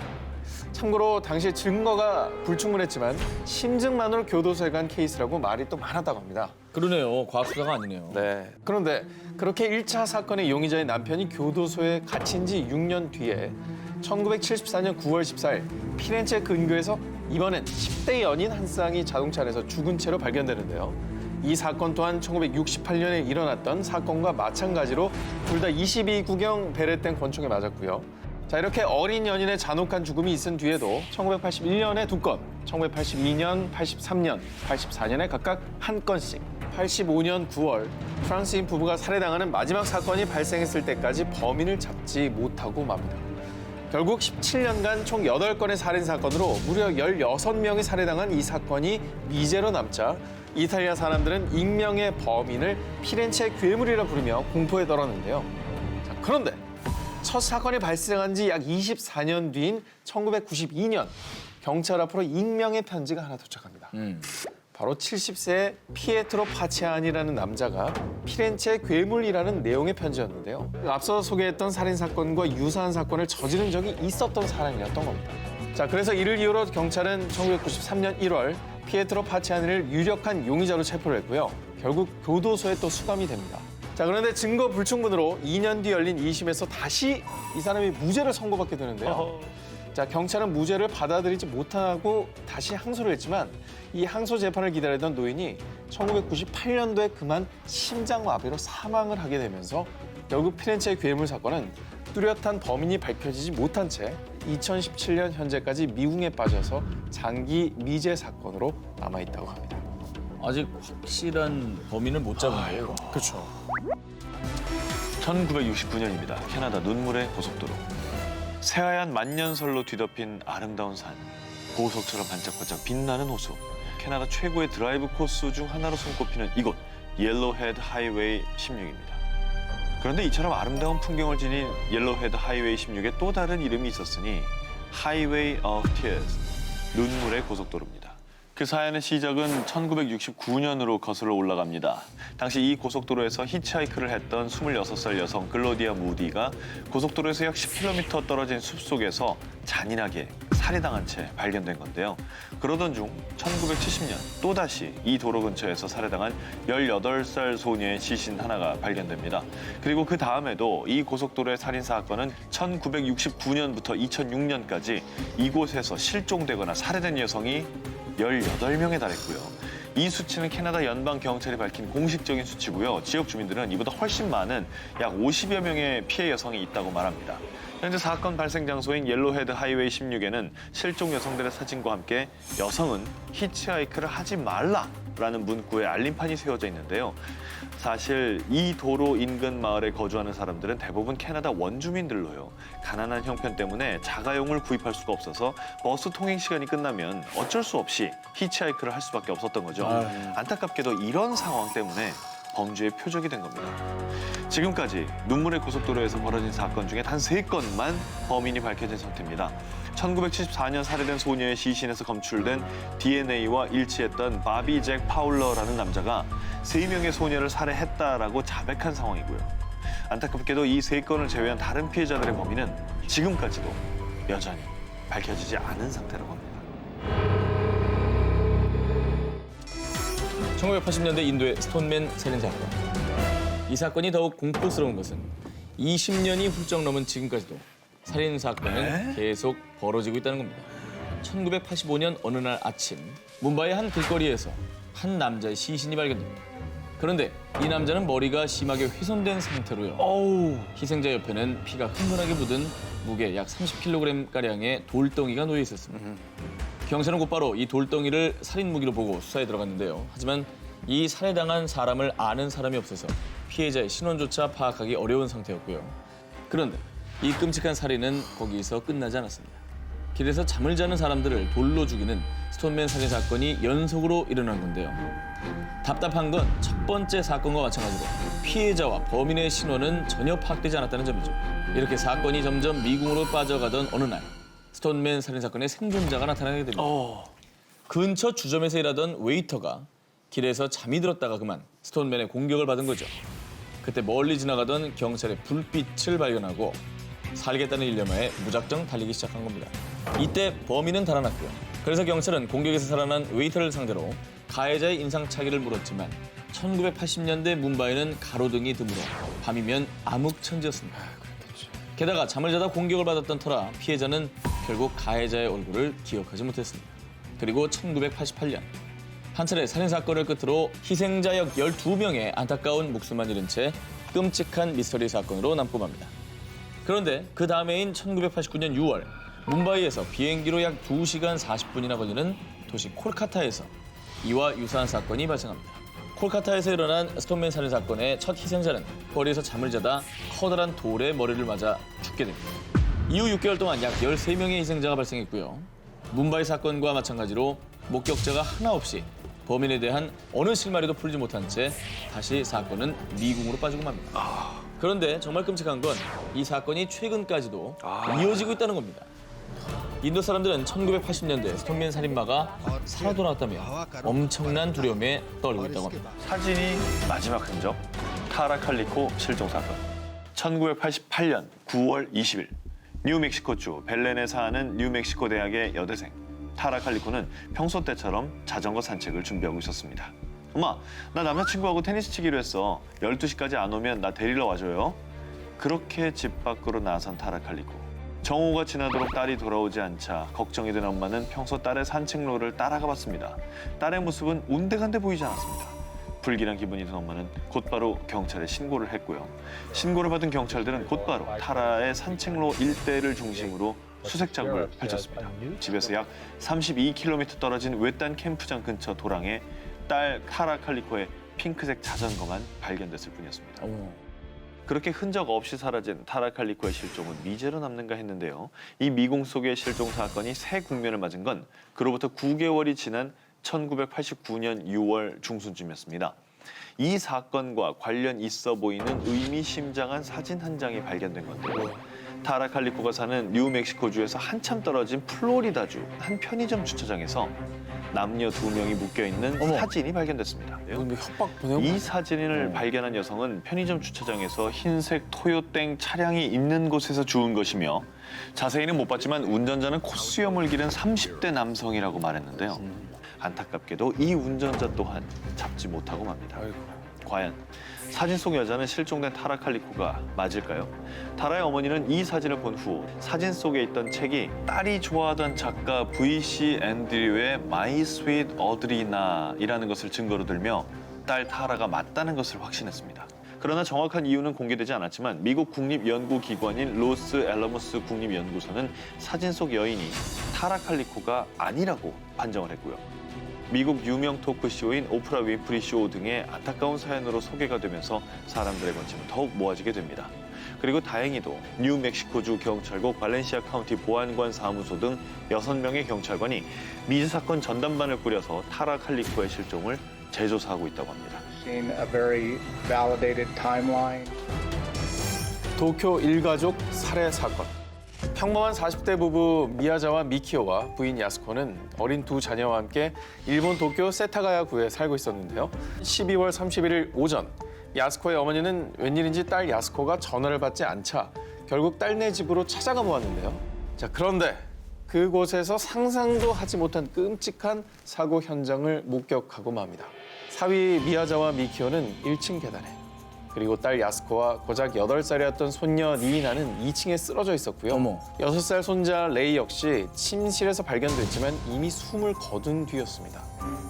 참고로 당시 증거가 불충분했지만 심증만으로 교도소에 간 케이스라고 말이 또 많았다고 합니다. 그러네요. 과학수사가 아니네요. 네. 그런데 그렇게 1차 사건의 용의자인 남편이 교도소에 갇힌 지 6년 뒤에 1974년 9월 14일 피렌체 근교에서 이번엔 10대 연인 한 쌍이 자동차 안에서 죽은 채로 발견되는데요. 이 사건 또한 1968년에 일어났던 사건과 마찬가지로 둘 다 22구경 베레땡 권총에 맞았고요. 자, 이렇게 어린 연인의 잔혹한 죽음이 있은 뒤에도 1981년에 2건, 1982년, 83년, 84년에 각각 한 건씩 85년 9월 프랑스인 부부가 살해당하는 마지막 사건이 발생했을 때까지 범인을 잡지 못하고 맙니다. 결국 17년간 총 8건의 살인 사건으로 무려 16명이 살해당한 이 사건이 미제로 남자 이탈리아 사람들은 익명의 범인을 피렌체 괴물이라 부르며 공포에 떨었는데요. 자, 그런데 첫 사건이 발생한 지 약 24년 뒤인 1992년 경찰 앞으로 익명의 편지가 하나 도착합니다. 바로 70세의 피에트로 파치아니라는 남자가 피렌체 괴물이라는 내용의 편지였는데요. 앞서 소개했던 살인사건과 유사한 사건을 저지른 적이 있었던 사람이었던 겁니다. 자, 그래서 이를 이유로 경찰은 1993년 1월 피에트로 파치아니를 유력한 용의자로 체포를 했고요. 결국 교도소에 또 수감이 됩니다. 자, 그런데 증거 불충분으로 2년 뒤 열린 2심에서 다시 이 사람이 무죄를 선고받게 되는데요. 자, 경찰은 무죄를 받아들이지 못하고 다시 항소를 했지만 이 항소 재판을 기다리던 노인이 1998년도에 그만 심장마비로 사망을 하게 되면서 결국 피렌체 괴물 사건은 뚜렷한 범인이 밝혀지지 못한 채 2017년 현재까지 미궁에 빠져서 장기 미제 사건으로 남아있다고 합니다. 아직 확실한 범인을 못 잡은 거예요. 그렇죠. 1969년입니다. 캐나다 눈물의 고속도로. 새하얀 만년설로 뒤덮인 아름다운 산, 보석처럼 반짝반짝 빛나는 호수, 캐나다 최고의 드라이브 코스 중 하나로 손꼽히는 이곳, 옐로우헤드 하이웨이 16입니다. 그런데 이처럼 아름다운 풍경을 지닌 옐로우헤드 하이웨이 16에 또 다른 이름이 있었으니 하이웨이 오브 티어스, 눈물의 고속도로입니다. 그 사연의 시작은 1969년으로 거슬러 올라갑니다. 당시 이 고속도로에서 히치하이크를 했던 26살 여성 글로디아 무디가 고속도로에서 약 10km 떨어진 숲속에서 잔인하게 살해당한 채 발견된 건데요. 그러던 중 1970년 또다시 이 도로 근처에서 살해당한 18살 소녀의 시신 하나가 발견됩니다. 그리고 그 다음에도 이 고속도로의 살인 사건은 1969년부터 2006년까지 이곳에서 실종되거나 살해된 여성이 18명에 달했고요. 이 수치는 캐나다 연방 경찰이 밝힌 공식적인 수치고요. 지역 주민들은 이보다 훨씬 많은 약 50여 명의 피해 여성이 있다고 말합니다. 현재 사건 발생 장소인 옐로우헤드 하이웨이 16에는 실종 여성들의 사진과 함께 여성은 히치하이크를 하지 말라라는 문구에 알림판이 세워져 있는데요. 사실 이 도로 인근 마을에 거주하는 사람들은 대부분 캐나다 원주민들로요. 가난한 형편 때문에 자가용을 구입할 수가 없어서 버스 통행 시간이 끝나면 어쩔 수 없이 히치하이크를 할 수밖에 없었던 거죠. 안타깝게도 이런 상황 때문에 범죄의 표적이 된 겁니다. 지금까지 눈물의 고속도로에서 벌어진 사건 중에 단 3건만 범인이 밝혀진 상태입니다. 1974년 살해된 소녀의 시신에서 검출된 DNA와 일치했던 바비 잭 파울러라는 남자가 3명의 소녀를 살해했다라고 자백한 상황이고요. 안타깝게도 이 3건을 제외한 다른 피해자들의 범인은 지금까지도 여전히 밝혀지지 않은 상태라고 합니다. 1980년대 인도의 스톤맨 살인 사건. 이 사건이 더욱 공포스러운 것은 20년이 훌쩍 넘은 지금까지도 살인 사건은 계속 벌어지고 있다는 겁니다. 1985년 어느 날 아침 뭄바이의 한 길거리에서 한 남자의 시신이 발견됩니다. 그런데 이 남자는 머리가 심하게 훼손된 상태로요. 희생자 옆에는 피가 흥건하게 묻은 무게 약 30kg가량의 돌덩이가 놓여 있었습니다. 경찰은 곧바로 이 돌덩이를 살인 무기로 보고 수사에 들어갔는데요. 하지만 이 살해당한 사람을 아는 사람이 없어서 피해자의 신원조차 파악하기 어려운 상태였고요. 그런데 이 끔찍한 살인은 거기서 끝나지 않았습니다. 길에서 잠을 자는 사람들을 돌로 죽이는 스톤맨 살인 사건이 연속으로 일어난 건데요. 답답한 건 첫 번째 사건과 마찬가지로 피해자와 범인의 신원은 전혀 파악되지 않았다는 점이죠. 이렇게 사건이 점점 미궁으로 빠져가던 어느 날 스톤맨 살인 사건의 생존자가 나타나게 됩니다. 근처 주점에서 일하던 웨이터가 길에서 잠이 들었다가 그만 스톤맨의 공격을 받은 거죠. 그때 멀리 지나가던 경찰의 불빛을 발견하고 살겠다는 일념하에 무작정 달리기 시작한 겁니다. 이때 범인은 달아났고요. 그래서 경찰은 공격에서 살아난 웨이터를 상대로 가해자의 인상착의를 물었지만 1980년대 뭄바이는 가로등이 드물어 밤이면 암흑천지였습니다. 게다가 잠을 자다 공격을 받았던 터라 피해자는 결국 가해자의 얼굴을 기억하지 못했습니다. 그리고 1988년 한 차례 살인사건을 끝으로 희생자 역 12명의 안타까운 목숨만 잃은 채 끔찍한 미스터리 사건으로 남고 맙니다. 그런데 그 다음해인 1989년 6월 뭄바이에서 비행기로 약 2시간 40분이나 걸리는 도시 콜카타에서 이와 유사한 사건이 발생합니다. 콜카타에서 일어난 스톤맨 살인 사건의 첫 희생자는 거리에서 잠을 자다 커다란 돌에 머리를 맞아 죽게 됩니다. 이후 6개월 동안 약 13명의 희생자가 발생했고요. 뭄바이 사건과 마찬가지로 목격자가 하나 없이 범인에 대한 어느 실마리도 풀지 못한 채 다시 사건은 미궁으로 빠지고 맙니다. 그런데 정말 끔찍한 건 이 사건이 최근까지도 이어지고 있다는 겁니다. 인도 사람들은 1980년대 스톤맨 살인마가 살아 돌아왔다며 엄청난 두려움에 떨고 있다고 합니다. 사진이 마지막 흔적, 타라 칼리코 실종 사건. 1988년 9월 20일 뉴멕시코주 벨렌에 사는 뉴멕시코 대학의 여대생 타라 칼리코는 평소 때처럼 자전거 산책을 준비하고 있었습니다. 엄마, 나 남자친구하고 테니스 치기로 했어. 12시까지 안 오면 나 데리러 와줘요. 그렇게 집 밖으로 나선 타라 칼리코. 정오가 지나도록 딸이 돌아오지 않자 걱정이 된 엄마는 평소 딸의 산책로를 따라가 봤습니다. 딸의 모습은 온데간데 보이지 않았습니다. 불길한 기분이 든 엄마는 곧바로 경찰에 신고를 했고요. 신고를 받은 경찰들은 곧바로 타라의 산책로 일대를 중심으로 수색 작업을 펼쳤습니다. 집에서 약 32km 떨어진 외딴 캠프장 근처 도랑에 딸 타라 칼리코의 핑크색 자전거만 발견됐을 뿐이었습니다. 그렇게 흔적 없이 사라진 타라 칼리코의 실종은 미제로 남는가 했는데요. 이 미궁 속의 실종 사건이 새 국면을 맞은 건 그로부터 9개월이 지난 1989년 6월 중순쯤이었습니다. 이 사건과 관련 있어 보이는 의미심장한 사진 한 장이 발견된 건데요. 타라 칼리코가 사는 뉴멕시코주에서 한참 떨어진 플로리다주 한 편의점 주차장에서 남녀 2명이 묶여있는 사진이 발견됐습니다. 뭐 협박 보내고 이 사진을 발견한 여성은 편의점 주차장에서 흰색 토요땡 차량이 있는 곳에서 주운 것이며 자세히는 못 봤지만 운전자는 콧수염을 기른 30대 남성이라고 말했는데요. 안타깝게도 이 운전자 또한 잡지 못하고 맙니다. 과연 사진 속 여자는 실종된 타라 칼리코가 맞을까요? 타라의 어머니는 이 사진을 본 후 사진 속에 있던 책이 딸이 좋아하던 작가 V.C. 앤드류의 My Sweet Audrina이라는 것을 증거로 들며 딸 타라가 맞다는 것을 확신했습니다. 그러나 정확한 이유는 공개되지 않았지만 미국 국립연구기관인 로스 앨러머스 국립연구소는 사진 속 여인이 타라 칼리코가 아니라고 판정을 했고요. 미국 유명 토크쇼인 오프라 윈프리 쇼 등의 안타까운 사연으로 소개가 되면서 사람들의 관심은 더욱 모아지게 됩니다. 그리고 다행히도 뉴멕시코주 경찰국 발렌시아 카운티 보안관 사무소 등 6명의 경찰관이 미제 사건 전담반을 꾸려서 타라 칼리코의 실종을 재조사하고 있다고 합니다. Seen a very validated timeline. 도쿄 일가족 살해 사건. 평범한 40대 부부 미야자와 미키오와 부인 야스코는 어린 두 자녀와 함께 일본 도쿄 세타가야구에 살고 있었는데요. 12월 31일 오전 야스코의 어머니는 웬일인지 딸 야스코가 전화를 받지 않자 결국 딸네 집으로 찾아가 보았는데요. 자, 그런데 그곳에서 상상도 하지 못한 끔찍한 사고 현장을 목격하고 맙니다. 사위 미야자와 미키오는 1층 계단에, 그리고 딸 야스코와 고작 8살이었던 손녀 니이나는 2층에 쓰러져 있었고요. 6살 손자 레이 역시 침실에서 발견됐지만 이미 숨을 거둔 뒤였습니다.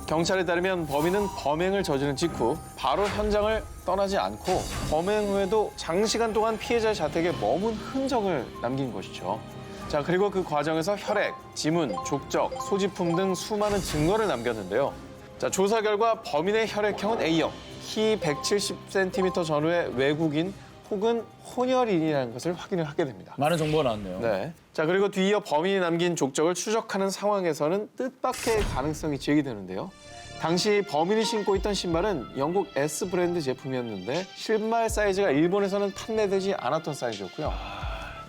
경찰에 따르면 범인은 범행을 저지른 직후 바로 현장을 떠나지 않고 범행 후에도 장시간 동안 피해자의 자택에 머문 흔적을 남긴 것이죠. 자, 그리고 그 과정에서 혈액, 지문, 족적, 소지품 등 수많은 증거를 남겼는데요. 자, 조사 결과 범인의 혈액형은 A형, 키 170cm 전후의 외국인 혹은 혼혈인이라는 것을 확인을 하게 됩니다. 많은 정보가 나왔네요. 네. 자, 그리고 뒤이어 범인이 남긴 족적을 추적하는 상황에서는 뜻밖의 가능성이 제기되는데요. 당시 범인이 신고 있던 신발은 영국 S 브랜드 제품이었는데 신발 사이즈가 일본에서는 판매되지 않았던 사이즈였고요.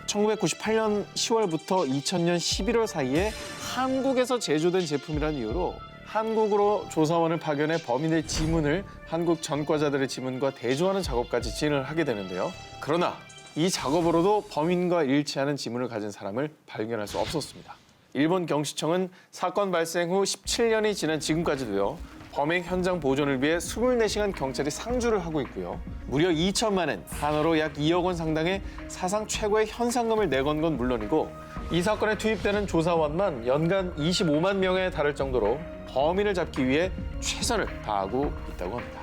1998년 10월부터 2000년 11월 사이에 한국에서 제조된 제품이라는 이유로 한국으로 조사원을 파견해 범인의 지문을 한국 전과자들의 지문과 대조하는 작업까지 진행을 하게 되는데요. 그러나 이 작업으로도 범인과 일치하는 지문을 가진 사람을 발견할 수 없었습니다. 일본 경시청은 사건 발생 후 17년이 지난 지금까지도요. 범행 현장 보존을 위해 24시간 경찰이 상주를 하고 있고요. 무려 2천만 원, 한화로 약 2억 원 상당의 사상 최고의 현상금을 내건 건 물론이고 이 사건에 투입되는 조사원만 연간 25만 명에 달할 정도로 범인을 잡기 위해 최선을 다하고 있다고 합니다.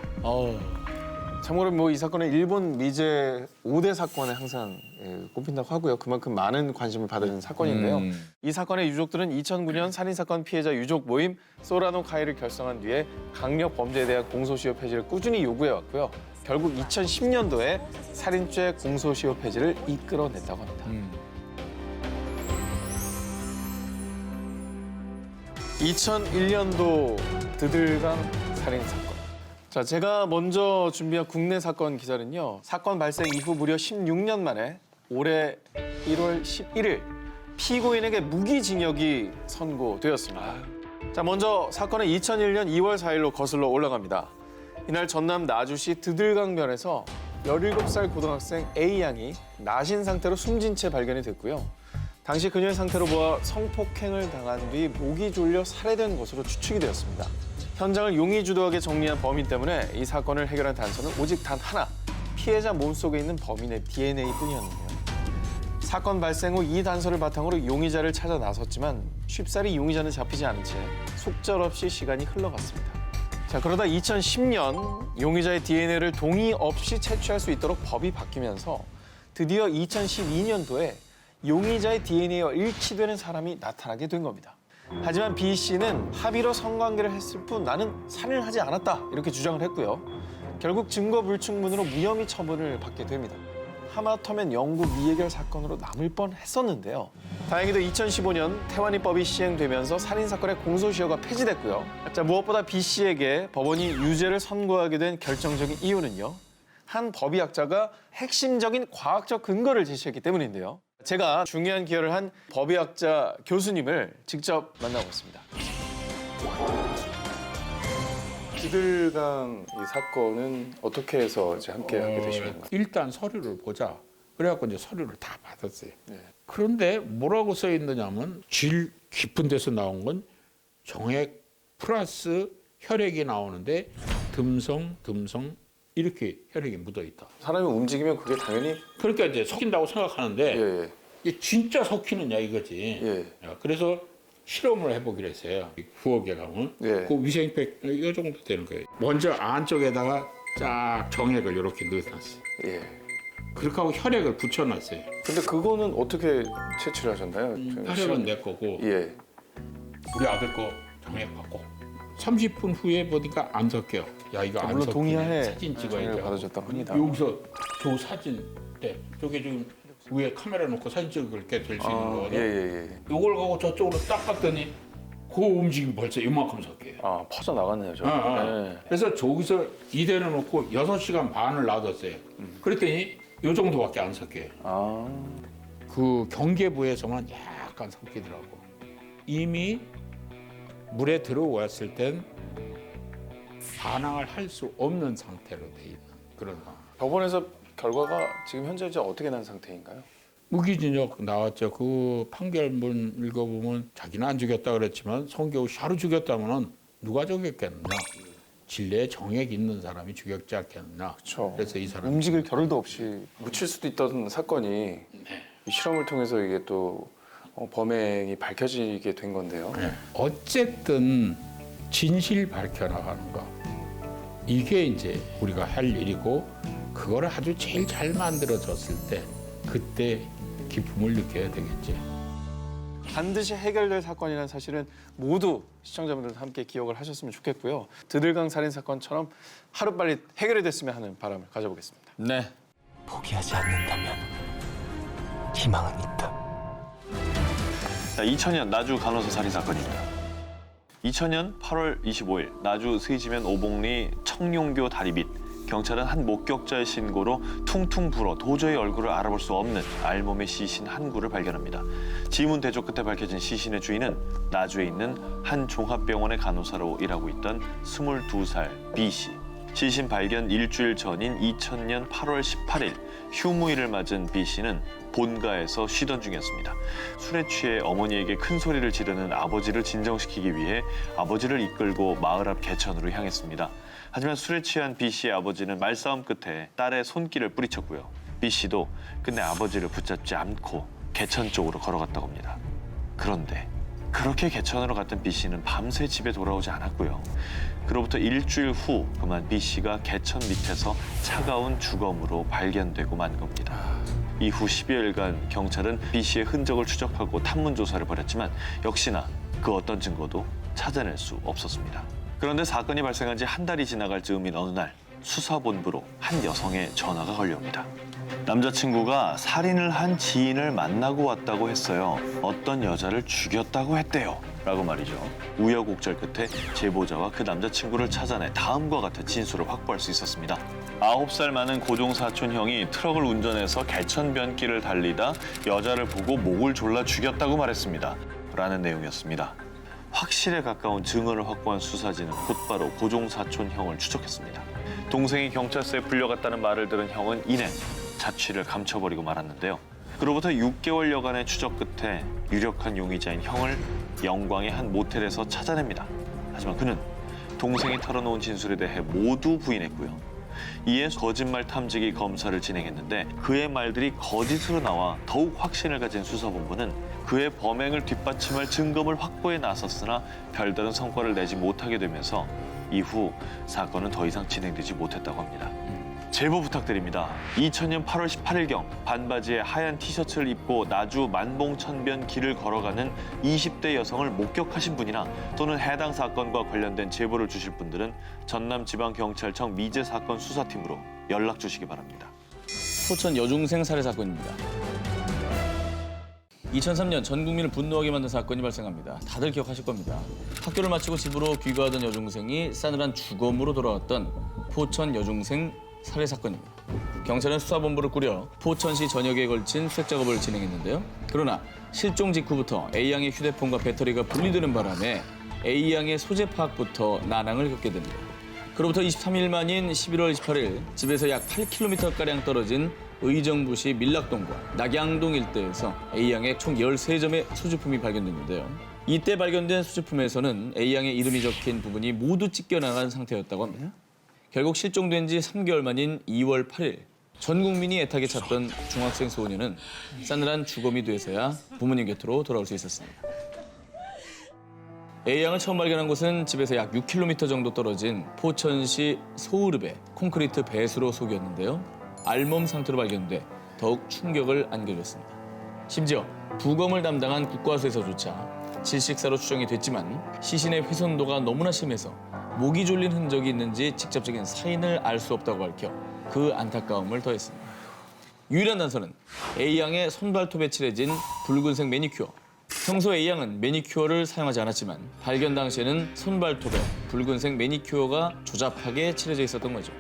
참고로 뭐 이 사건은 일본 미제 5대 사건에 항상 꼽힌다고 하고요. 그만큼 많은 관심을 받은 사건인데요. 이 사건의 유족들은 2009년 살인사건 피해자 유족 모임 소라노 카이를 결성한 뒤에 강력 범죄에 대한 공소시효 폐지를 꾸준히 요구해왔고요. 결국 2010년도에 살인죄 공소시효 폐지를 이끌어냈다고 합니다. 2001년도 드들강 살인사건. 자, 제가 먼저 준비한 국내 사건 기사는요. 사건 발생 이후 무려 16년 만에 올해 1월 11일 피고인에게 무기징역이 선고되었습니다. 자, 먼저 사건은 2001년 2월 4일로 거슬러 올라갑니다. 이날 전남 나주시 드들강변에서 17살 고등학생 A양이 나신 상태로 숨진 채 발견이 됐고요. 당시 그녀의 상태로 보아 성폭행을 당한 뒤 목이 졸려 살해된 것으로 추측이 되었습니다. 현장을 용의주도하게 정리한 범인 때문에 이 사건을 해결한 단서는 오직 단 하나, 피해자 몸속에 있는 범인의 DNA뿐이었는데요. 사건 발생 후 이 단서를 바탕으로 용의자를 찾아 나섰지만 쉽사리 용의자는 잡히지 않은 채 속절없이 시간이 흘러갔습니다. 자, 그러다 2010년 용의자의 DNA를 동의 없이 채취할 수 있도록 법이 바뀌면서 드디어 2012년도에 용의자의 DNA와 일치되는 사람이 나타나게 된 겁니다. 하지만 B 씨는 합의로 성관계를 했을 뿐 나는 살인을 하지 않았다 이렇게 주장을 했고요. 결국 증거 불충분으로 무혐의 처분을 받게 됩니다. 하마터면 영구 미해결 사건으로 남을 뻔했었는데요. 다행히도 2015년 태완이법이 시행되면서 살인사건의 공소시효가 폐지됐고요. 자, 무엇보다 B 씨에게 법원이 유죄를 선고하게 된 결정적인 이유는요. 한 법의학자가 핵심적인 과학적 근거를 제시했기 때문인데요. 제가 중요한 기여를 한 법의학자 교수님을 직접 만나보겠습니다. 기들강 이 사건은 어떻게 해서 이제 함께 하게 되신 건가요? 일단 서류를 보자. 그래갖고 이제 서류를 다 받았어요. 그런데 뭐라고 써 있느냐면 질 깊은 데서 나온 건 정액 플러스 혈액이 나오는데 듬성 이렇게 혈액이 묻어 있다. 사람이 움직이면 그게 당연히 그러니까 이제 섞인다고 생각하는데 예. 이게 진짜 섞이느냐 이거지. 예. 야, 그래서 실험을 해보기로 했어요. 9억에 가면 예. 그 위생팩 이 정도 되는 거예요. 먼저 안쪽에다가 쫙 정액을 이렇게 넣어놨어요. 예. 그렇게 하고 혈액을 붙여놨어요. 근데 그거는 어떻게 채취를 하셨나요? 혈액은 내 거고 예. 우리 아들 거 정액 받고 30분 후에 보니까 안 섞여. 야 이거 안 물론 섞이네. 동의하에 사진 찍어야 정액을 돼. 받으셨다고 합니다. 여기서 저 사진 때 저게 지금 위에 카메라 놓고 사진 찍을 게 될 수 있는 거거든. 예. 이걸 가고 저쪽으로 딱 갔더니 그 움직임 벌써 이만큼 섞여요. 아, 퍼져 나갔네요, 저. 예. 그래서 저기서 이대로 놓고 6시간 반을 놔뒀어요. 그랬더니 요 정도밖에 안 섞여요. 아. 그 경계부에서만 약간 섞이더라고. 이미 물에 들어왔을 땐 반항을 할 수 없는 상태로 돼 있는 그런 상황. 법원에서 결과가 지금 현재 이제 어떻게 난 상태인가요? 무기징역 나왔죠. 그 판결문 읽어보면 자기는 안 죽였다 그랬지만 송교우 씨하루 죽였다면은 누가 죽였겠나? 진례에 정액 있는 사람이 죽였지 않겠나? 그렇죠. 그래서 이 사람 움직일 겨를도 없이 묻힐 수도 있던 사건이 이 실험을 통해서 이게 또 범행이 밝혀지게 된 건데요. 어쨌든 진실 밝혀나가는 거 이게 이제 우리가 할 일이고 그거를 아주 제일 잘 만들어졌을 때 그때 기쁨을 느껴야 되겠지. 반드시 해결될 사건이라는 사실은 모두 시청자분들도 함께 기억을 하셨으면 좋겠고요. 드들강 살인 사건처럼 하루빨리 해결이 됐으면 하는 바람을 가져보겠습니다. 네. 포기하지 않는다면 희망은 있다. 자, 2000년 나주 간호사 살인 사건입니다. 2000년 8월 25일 나주 스이지면 오봉리 청룡교 다리 밑 경찰은 한 목격자의 신고로 퉁퉁 불어 도저히 얼굴을 알아볼 수 없는 알몸의 시신 한 구를 발견합니다. 지문 대조 끝에 밝혀진 시신의 주인은 나주에 있는 한 종합병원의 간호사로 일하고 있던 22살 B 씨. 시신 발견 일주일 전인 2000년 8월 18일 휴무일을 맞은 B 씨는 본가에서 쉬던 중이었습니다. 술에 취해 어머니에게 큰 소리를 지르는 아버지를 진정시키기 위해 아버지를 이끌고 마을 앞 개천으로 향했습니다. 하지만 술에 취한 B 씨의 아버지는 말싸움 끝에 딸의 손길을 뿌리쳤고요. B 씨도 끝내 아버지를 붙잡지 않고 개천 쪽으로 걸어갔다고 합니다. 그런데 그렇게 개천으로 갔던 B 씨는 밤새 집에 돌아오지 않았고요. 그로부터 일주일 후 그만 B 씨가 개천 밑에서 차가운 주검으로 발견되고 만 겁니다. 이후 10여일간 경찰은 B 씨의 흔적을 추적하고 탐문 조사를 벌였지만 역시나 그 어떤 증거도 찾아낼 수 없었습니다. 그런데 사건이 발생한 지 한 달이 지나갈 즈음인 어느 날 수사본부로 한 여성의 전화가 걸려옵니다. 남자친구가 살인을 한 지인을 만나고 왔다고 했어요. 어떤 여자를 죽였다고 했대요. 라고 말이죠. 우여곡절 끝에 제보자와 그 남자친구를 찾아내 다음과 같은 진술을 확보할 수 있었습니다. 9살 많은 고종사촌 형이 트럭을 운전해서 개천변길을 달리다 여자를 보고 목을 졸라 죽였다고 말했습니다. 라는 내용이었습니다. 확실에 가까운 증언을 확보한 수사진은 곧바로 고종사촌 형을 추적했습니다. 동생이 경찰서에 불려갔다는 말을 들은 형은 이내 자취를 감춰버리고 말았는데요. 그로부터 6개월여간의 추적 끝에 유력한 용의자인 형을 영광의 한 모텔에서 찾아냅니다. 하지만 그는 동생이 털어놓은 진술에 대해 모두 부인했고요. 이에 거짓말 탐지기 검사를 진행했는데 그의 말들이 거짓으로 나와 더욱 확신을 가진 수사본부는 그의 범행을 뒷받침할 증거물 확보에 나섰으나 별다른 성과를 내지 못하게 되면서 이후 사건은 더 이상 진행되지 못했다고 합니다. 제보 부탁드립니다. 2000년 8월 18일경 반바지에 하얀 티셔츠를 입고 나주 만봉천변 길을 걸어가는 20대 여성을 목격하신 분이나 또는 해당 사건과 관련된 제보를 주실 분들은 전남지방경찰청 미제사건 수사팀으로 연락 주시기 바랍니다. 포천 여중생 살해 사건입니다. 2003년 전 국민을 분노하게 만든 사건이 발생합니다. 다들 기억하실 겁니다. 학교를 마치고 집으로 귀가하던 여중생이 싸늘한 주검으로 돌아왔던 포천 여중생 살해 사건입니다. 경찰은 수사본부를 꾸려 포천시 전역에 걸친 수색 작업을 진행했는데요. 그러나 실종 직후부터 A양의 휴대폰과 배터리가 분리되는 바람에 A양의 소재 파악부터 난항을 겪게 됩니다. 그로부터 23일 만인 11월 28일 집에서 약 8km가량 떨어진 의정부시 밀락동과 낙양동 일대에서 A양의 총 13점의 수집품이 발견됐는데요. 이때 발견된 수집품에서는 A양의 이름이 적힌 부분이 모두 찢겨나간 상태였다고 합니다. 결국 실종된 지 3개월 만인 2월 8일 전 국민이 애타게 찾던 중학생 소녀는 싸늘한 주검이 돼서야 부모님 곁으로 돌아올 수 있었습니다. A양을 처음 발견한 곳은 집에서 약 6km 정도 떨어진 포천시 소으릅의 콘크리트 배수로 속이었는데요. 알몸 상태로 발견돼 더욱 충격을 안겨줬습니다. 심지어 부검을 담당한 국과수에서조차 질식사로 추정이 됐지만 시신의 훼손도가 너무나 심해서 목이 졸린 흔적이 있는지 직접적인 사인을 알 수 없다고 밝혀 그 안타까움을 더했습니다. 유일한 단서는 A양의 손발톱에 칠해진 붉은색 매니큐어. 평소 A양은 매니큐어를 사용하지 않았지만 발견 당시에는 손발톱에 붉은색 매니큐어가 조잡하게 칠해져 있었던 거죠.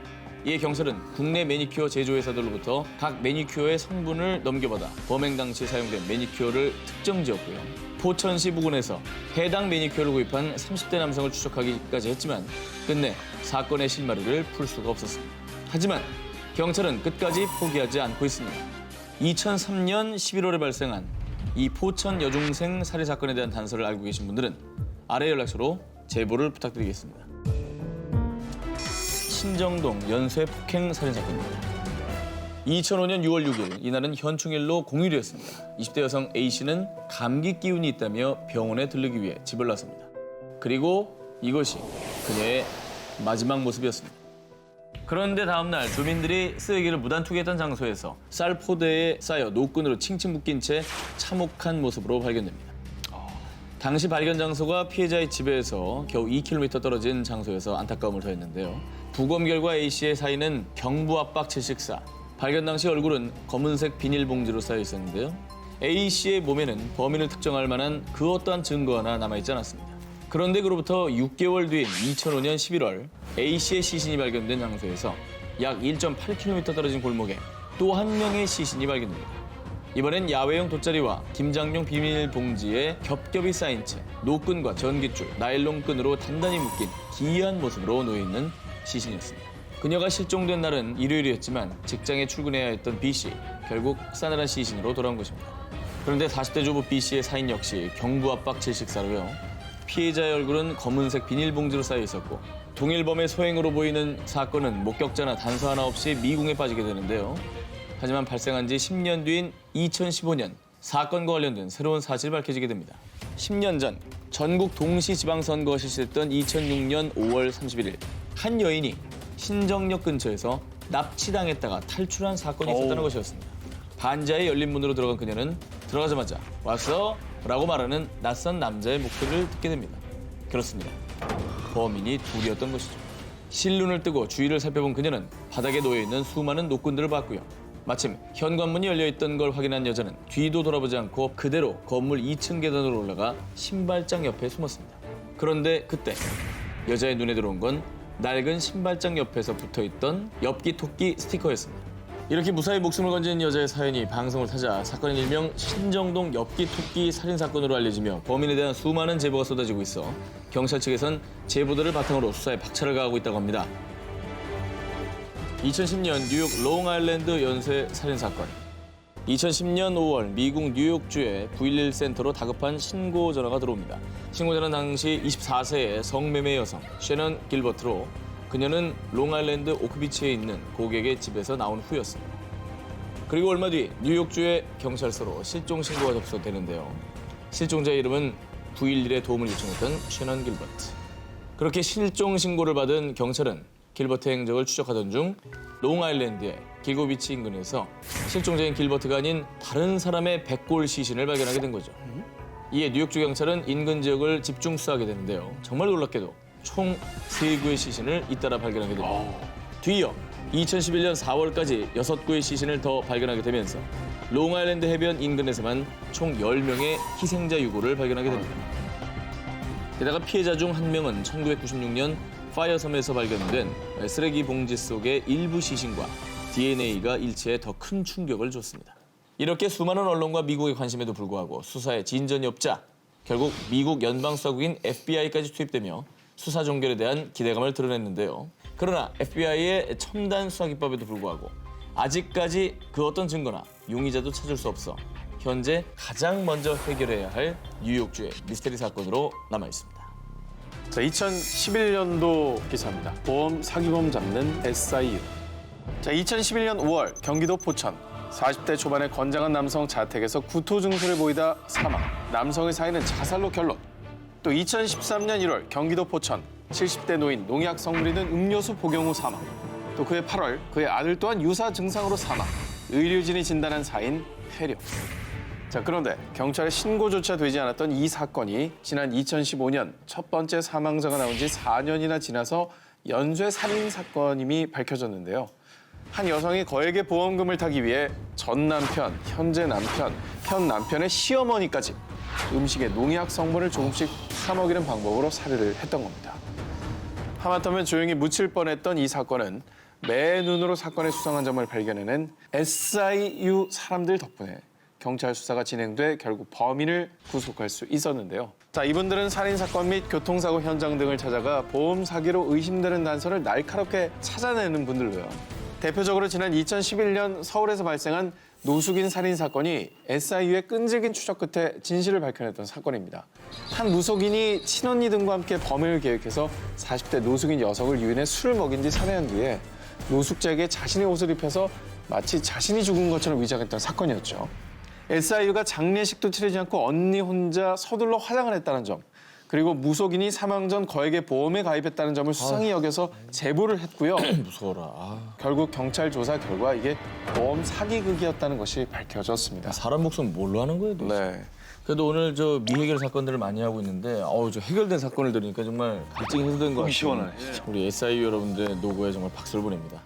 이에 경찰은 국내 매니큐어 제조회사들로부터 각 매니큐어의 성분을 넘겨받아 범행 당시 사용된 매니큐어를 특정지었고요. 포천시 부근에서 해당 매니큐어를 구입한 30대 남성을 추적하기까지 했지만 끝내 사건의 실마리를 풀 수가 없었습니다. 하지만 경찰은 끝까지 포기하지 않고 있습니다. 2003년 11월에 발생한 이 포천 여중생 살해 사건에 대한 단서를 알고 계신 분들은 아래 연락처로 제보를 부탁드리겠습니다. 신정동 연쇄 폭행 살인 사건입니다. 2005년 6월 6일 이날은 현충일로 공휴일이었습니다. 20대 여성 A씨는 감기 기운이 있다며 병원에 들르기 위해 집을 나섭니다. 그리고 이것이 그녀의 마지막 모습이었습니다. 그런데 다음 날 주민들이 쓰레기를 무단 투기했던 장소에서 쌀 포대에 쌓여 노끈으로 칭칭 묶인 채 참혹한 모습으로 발견됩니다. 당시 발견 장소가 피해자의 집에서 겨우 2km 떨어진 장소에서 안타까움을 더했는데요. 부검 결과 A씨의 사인은 경부 압박 질식사. 발견 당시 얼굴은 검은색 비닐봉지로 쌓여 있었는데요. A씨의 몸에는 범인을 특정할 만한 그 어떠한 증거 하나 남아있지 않았습니다. 그런데 그로부터 6개월 뒤인 2005년 11월 A씨의 시신이 발견된 장소에서 약 1.8km 떨어진 골목에 또 한 명의 시신이 발견됩니다. 이번엔 야외용 돗자리와 김장용 비닐봉지에 겹겹이 쌓인 채 노끈과 전깃줄, 나일론끈으로 단단히 묶인 기이한 모습으로 놓여있는 시신이었습니다. 그녀가 실종된 날은 일요일이었지만 직장에 출근해야 했던 B씨, 결국 싸늘한 시신으로 돌아온 것입니다. 그런데 40대 주부 B씨의 사인 역시 경부 압박 질식사로요. 피해자의 얼굴은 검은색 비닐봉지로 쌓여 있었고 동일범의 소행으로 보이는 사건은 목격자나 단서 하나 없이 미궁에 빠지게 되는데요. 하지만 발생한 지 10년 뒤인 2015년 사건과 관련된 새로운 사실이 밝혀지게 됩니다. 10년 전 전국 동시지방선거가 실시됐던 2006년 5월 31일 한 여인이 신정역 근처에서 납치당했다가 탈출한 사건이 있었다는 것이었습니다. 반지하에 열린 문으로 들어간 그녀는 들어가자마자 왔어? 라고 말하는 낯선 남자의 목소리를 듣게 됩니다. 그렇습니다. 범인이 둘이었던 것이죠. 실눈을 뜨고 주위를 살펴본 그녀는 바닥에 놓여있는 수많은 노끈들을 봤고요. 마침 현관문이 열려있던 걸 확인한 여자는 뒤도 돌아보지 않고 그대로 건물 2층 계단으로 올라가 신발장 옆에 숨었습니다. 그런데 그때 여자의 눈에 들어온 건 낡은 신발장 옆에서 붙어있던 엽기 토끼 스티커였습니다. 이렇게 무사히 목숨을 건진 여자의 사연이 방송을 타자 사건은 일명 신정동 엽기 토끼 살인 사건으로 알려지며 범인에 대한 수많은 제보가 쏟아지고 있어 경찰 측에선 제보들을 바탕으로 수사에 박차를 가하고 있다고 합니다. 2010년 뉴욕 롱아일랜드 연쇄 살인 사건. 2010년 5월 미국 뉴욕주의 911 센터로 다급한 신고 전화가 들어옵니다. 신고자는 당시 24세의 성매매 여성 셰넌 길버트로 그녀는 롱아일랜드 오크비치에 있는 고객의 집에서 나온 후였습니다. 그리고 얼마 뒤 뉴욕주의 경찰서로 실종 신고가 접수되는데요. 실종자의 이름은 911에 도움을 요청했던 셰넌 길버트. 그렇게 실종 신고를 받은 경찰은 길버트의 행적을 추적하던 중 롱아일랜드의 길고비치 인근에서 실종자인 길버트가 아닌 다른 사람의 백골 시신을 발견하게 된 거죠. 이에 뉴욕주 경찰은 인근 지역을 집중 수사하게 되는데요. 정말 놀랍게도 총 3구의 시신을 잇따라 발견하게 됩니다. 뒤이어 2011년 4월까지 6구의 시신을 더 발견하게 되면서 롱아일랜드 해변 인근에서만 총 10명의 희생자 유골을 발견하게 됩니다. 게다가 피해자 중 한 명은 1996년 파이어섬에서 발견된 쓰레기 봉지 속의 일부 시신과 DNA가 일치해 더 큰 충격을 줬습니다. 이렇게 수많은 언론과 미국의 관심에도 불구하고 수사에 진전이 없자 결국 미국 연방수사국인 FBI까지 투입되며 수사 종결에 대한 기대감을 드러냈는데요. 그러나 FBI의 첨단 수사 기법에도 불구하고 아직까지 그 어떤 증거나 용의자도 찾을 수 없어 현재 가장 먼저 해결해야 할 뉴욕주의 미스테리 사건으로 남아 있습니다. 자, 2011년도 기사입니다. 보험 사기범 잡는 SIU. 자, 2011년 5월 경기도 포천 40대 초반의 건장한 남성 자택에서 구토 증세를 보이다 사망. 남성의 사인은 자살로 결론. 또 2013년 1월 경기도 포천 70대 노인 농약 성분이 든 음료수 복용 후 사망. 또 그해 8월 그의 아들 또한 유사 증상으로 사망. 의료진이 진단한 사인 폐렴. 자, 그런데 경찰의 신고조차 되지 않았던 이 사건이 지난 2015년 첫 번째 사망자가 나온 지 4년이나 지나서 연쇄 살인 사건임이 밝혀졌는데요. 한 여성이 거액의 보험금을 타기 위해 전 남편, 현재 남편, 현 남편의 시어머니까지 음식에 농약 성분을 조금씩 사먹이는 방법으로 살해를 했던 겁니다. 하마터면 조용히 묻힐 뻔했던 이 사건은 맨눈으로 사건의 수상한 점을 발견해낸 SIU 사람들 덕분에 경찰 수사가 진행돼 결국 범인을 구속할 수 있었는데요. 자, 이분들은 살인사건 및 교통사고 현장 등을 찾아가 보험 사기로 의심되는 단서를 날카롭게 찾아내는 분들로요. 대표적으로 지난 2011년 서울에서 발생한 노숙인 살인사건이 SIU의 끈질긴 추적 끝에 진실을 밝혀냈던 사건입니다. 한 무속인이 친언니 등과 함께 범행을 계획해서 40대 노숙인 여성을 유인해 술을 먹인 뒤 살해한 뒤에 노숙자에게 자신의 옷을 입혀서 마치 자신이 죽은 것처럼 위장했던 사건이었죠. SIU가 장례식도 치르지 않고 언니 혼자 서둘러 화장을 했다는 점, 그리고 무속인이 사망 전 거액의 보험에 가입했다는 점을 수상히 여겨서 제보를 했고요. 무서워라. 결국 경찰 조사 결과 이게 보험 사기극이었다는 것이 밝혀졌습니다. 사람 목숨 뭘로 하는 거예요, 도대체? 네. 그래도 오늘 저 미해결 사건들을 많이 하고 있는데 저 해결된 사건을 들으니까 정말 갈증이 해소된 것 같아요. 시원하네. 우리 SIU 여러분들 노고에 정말 박수를 보냅니다.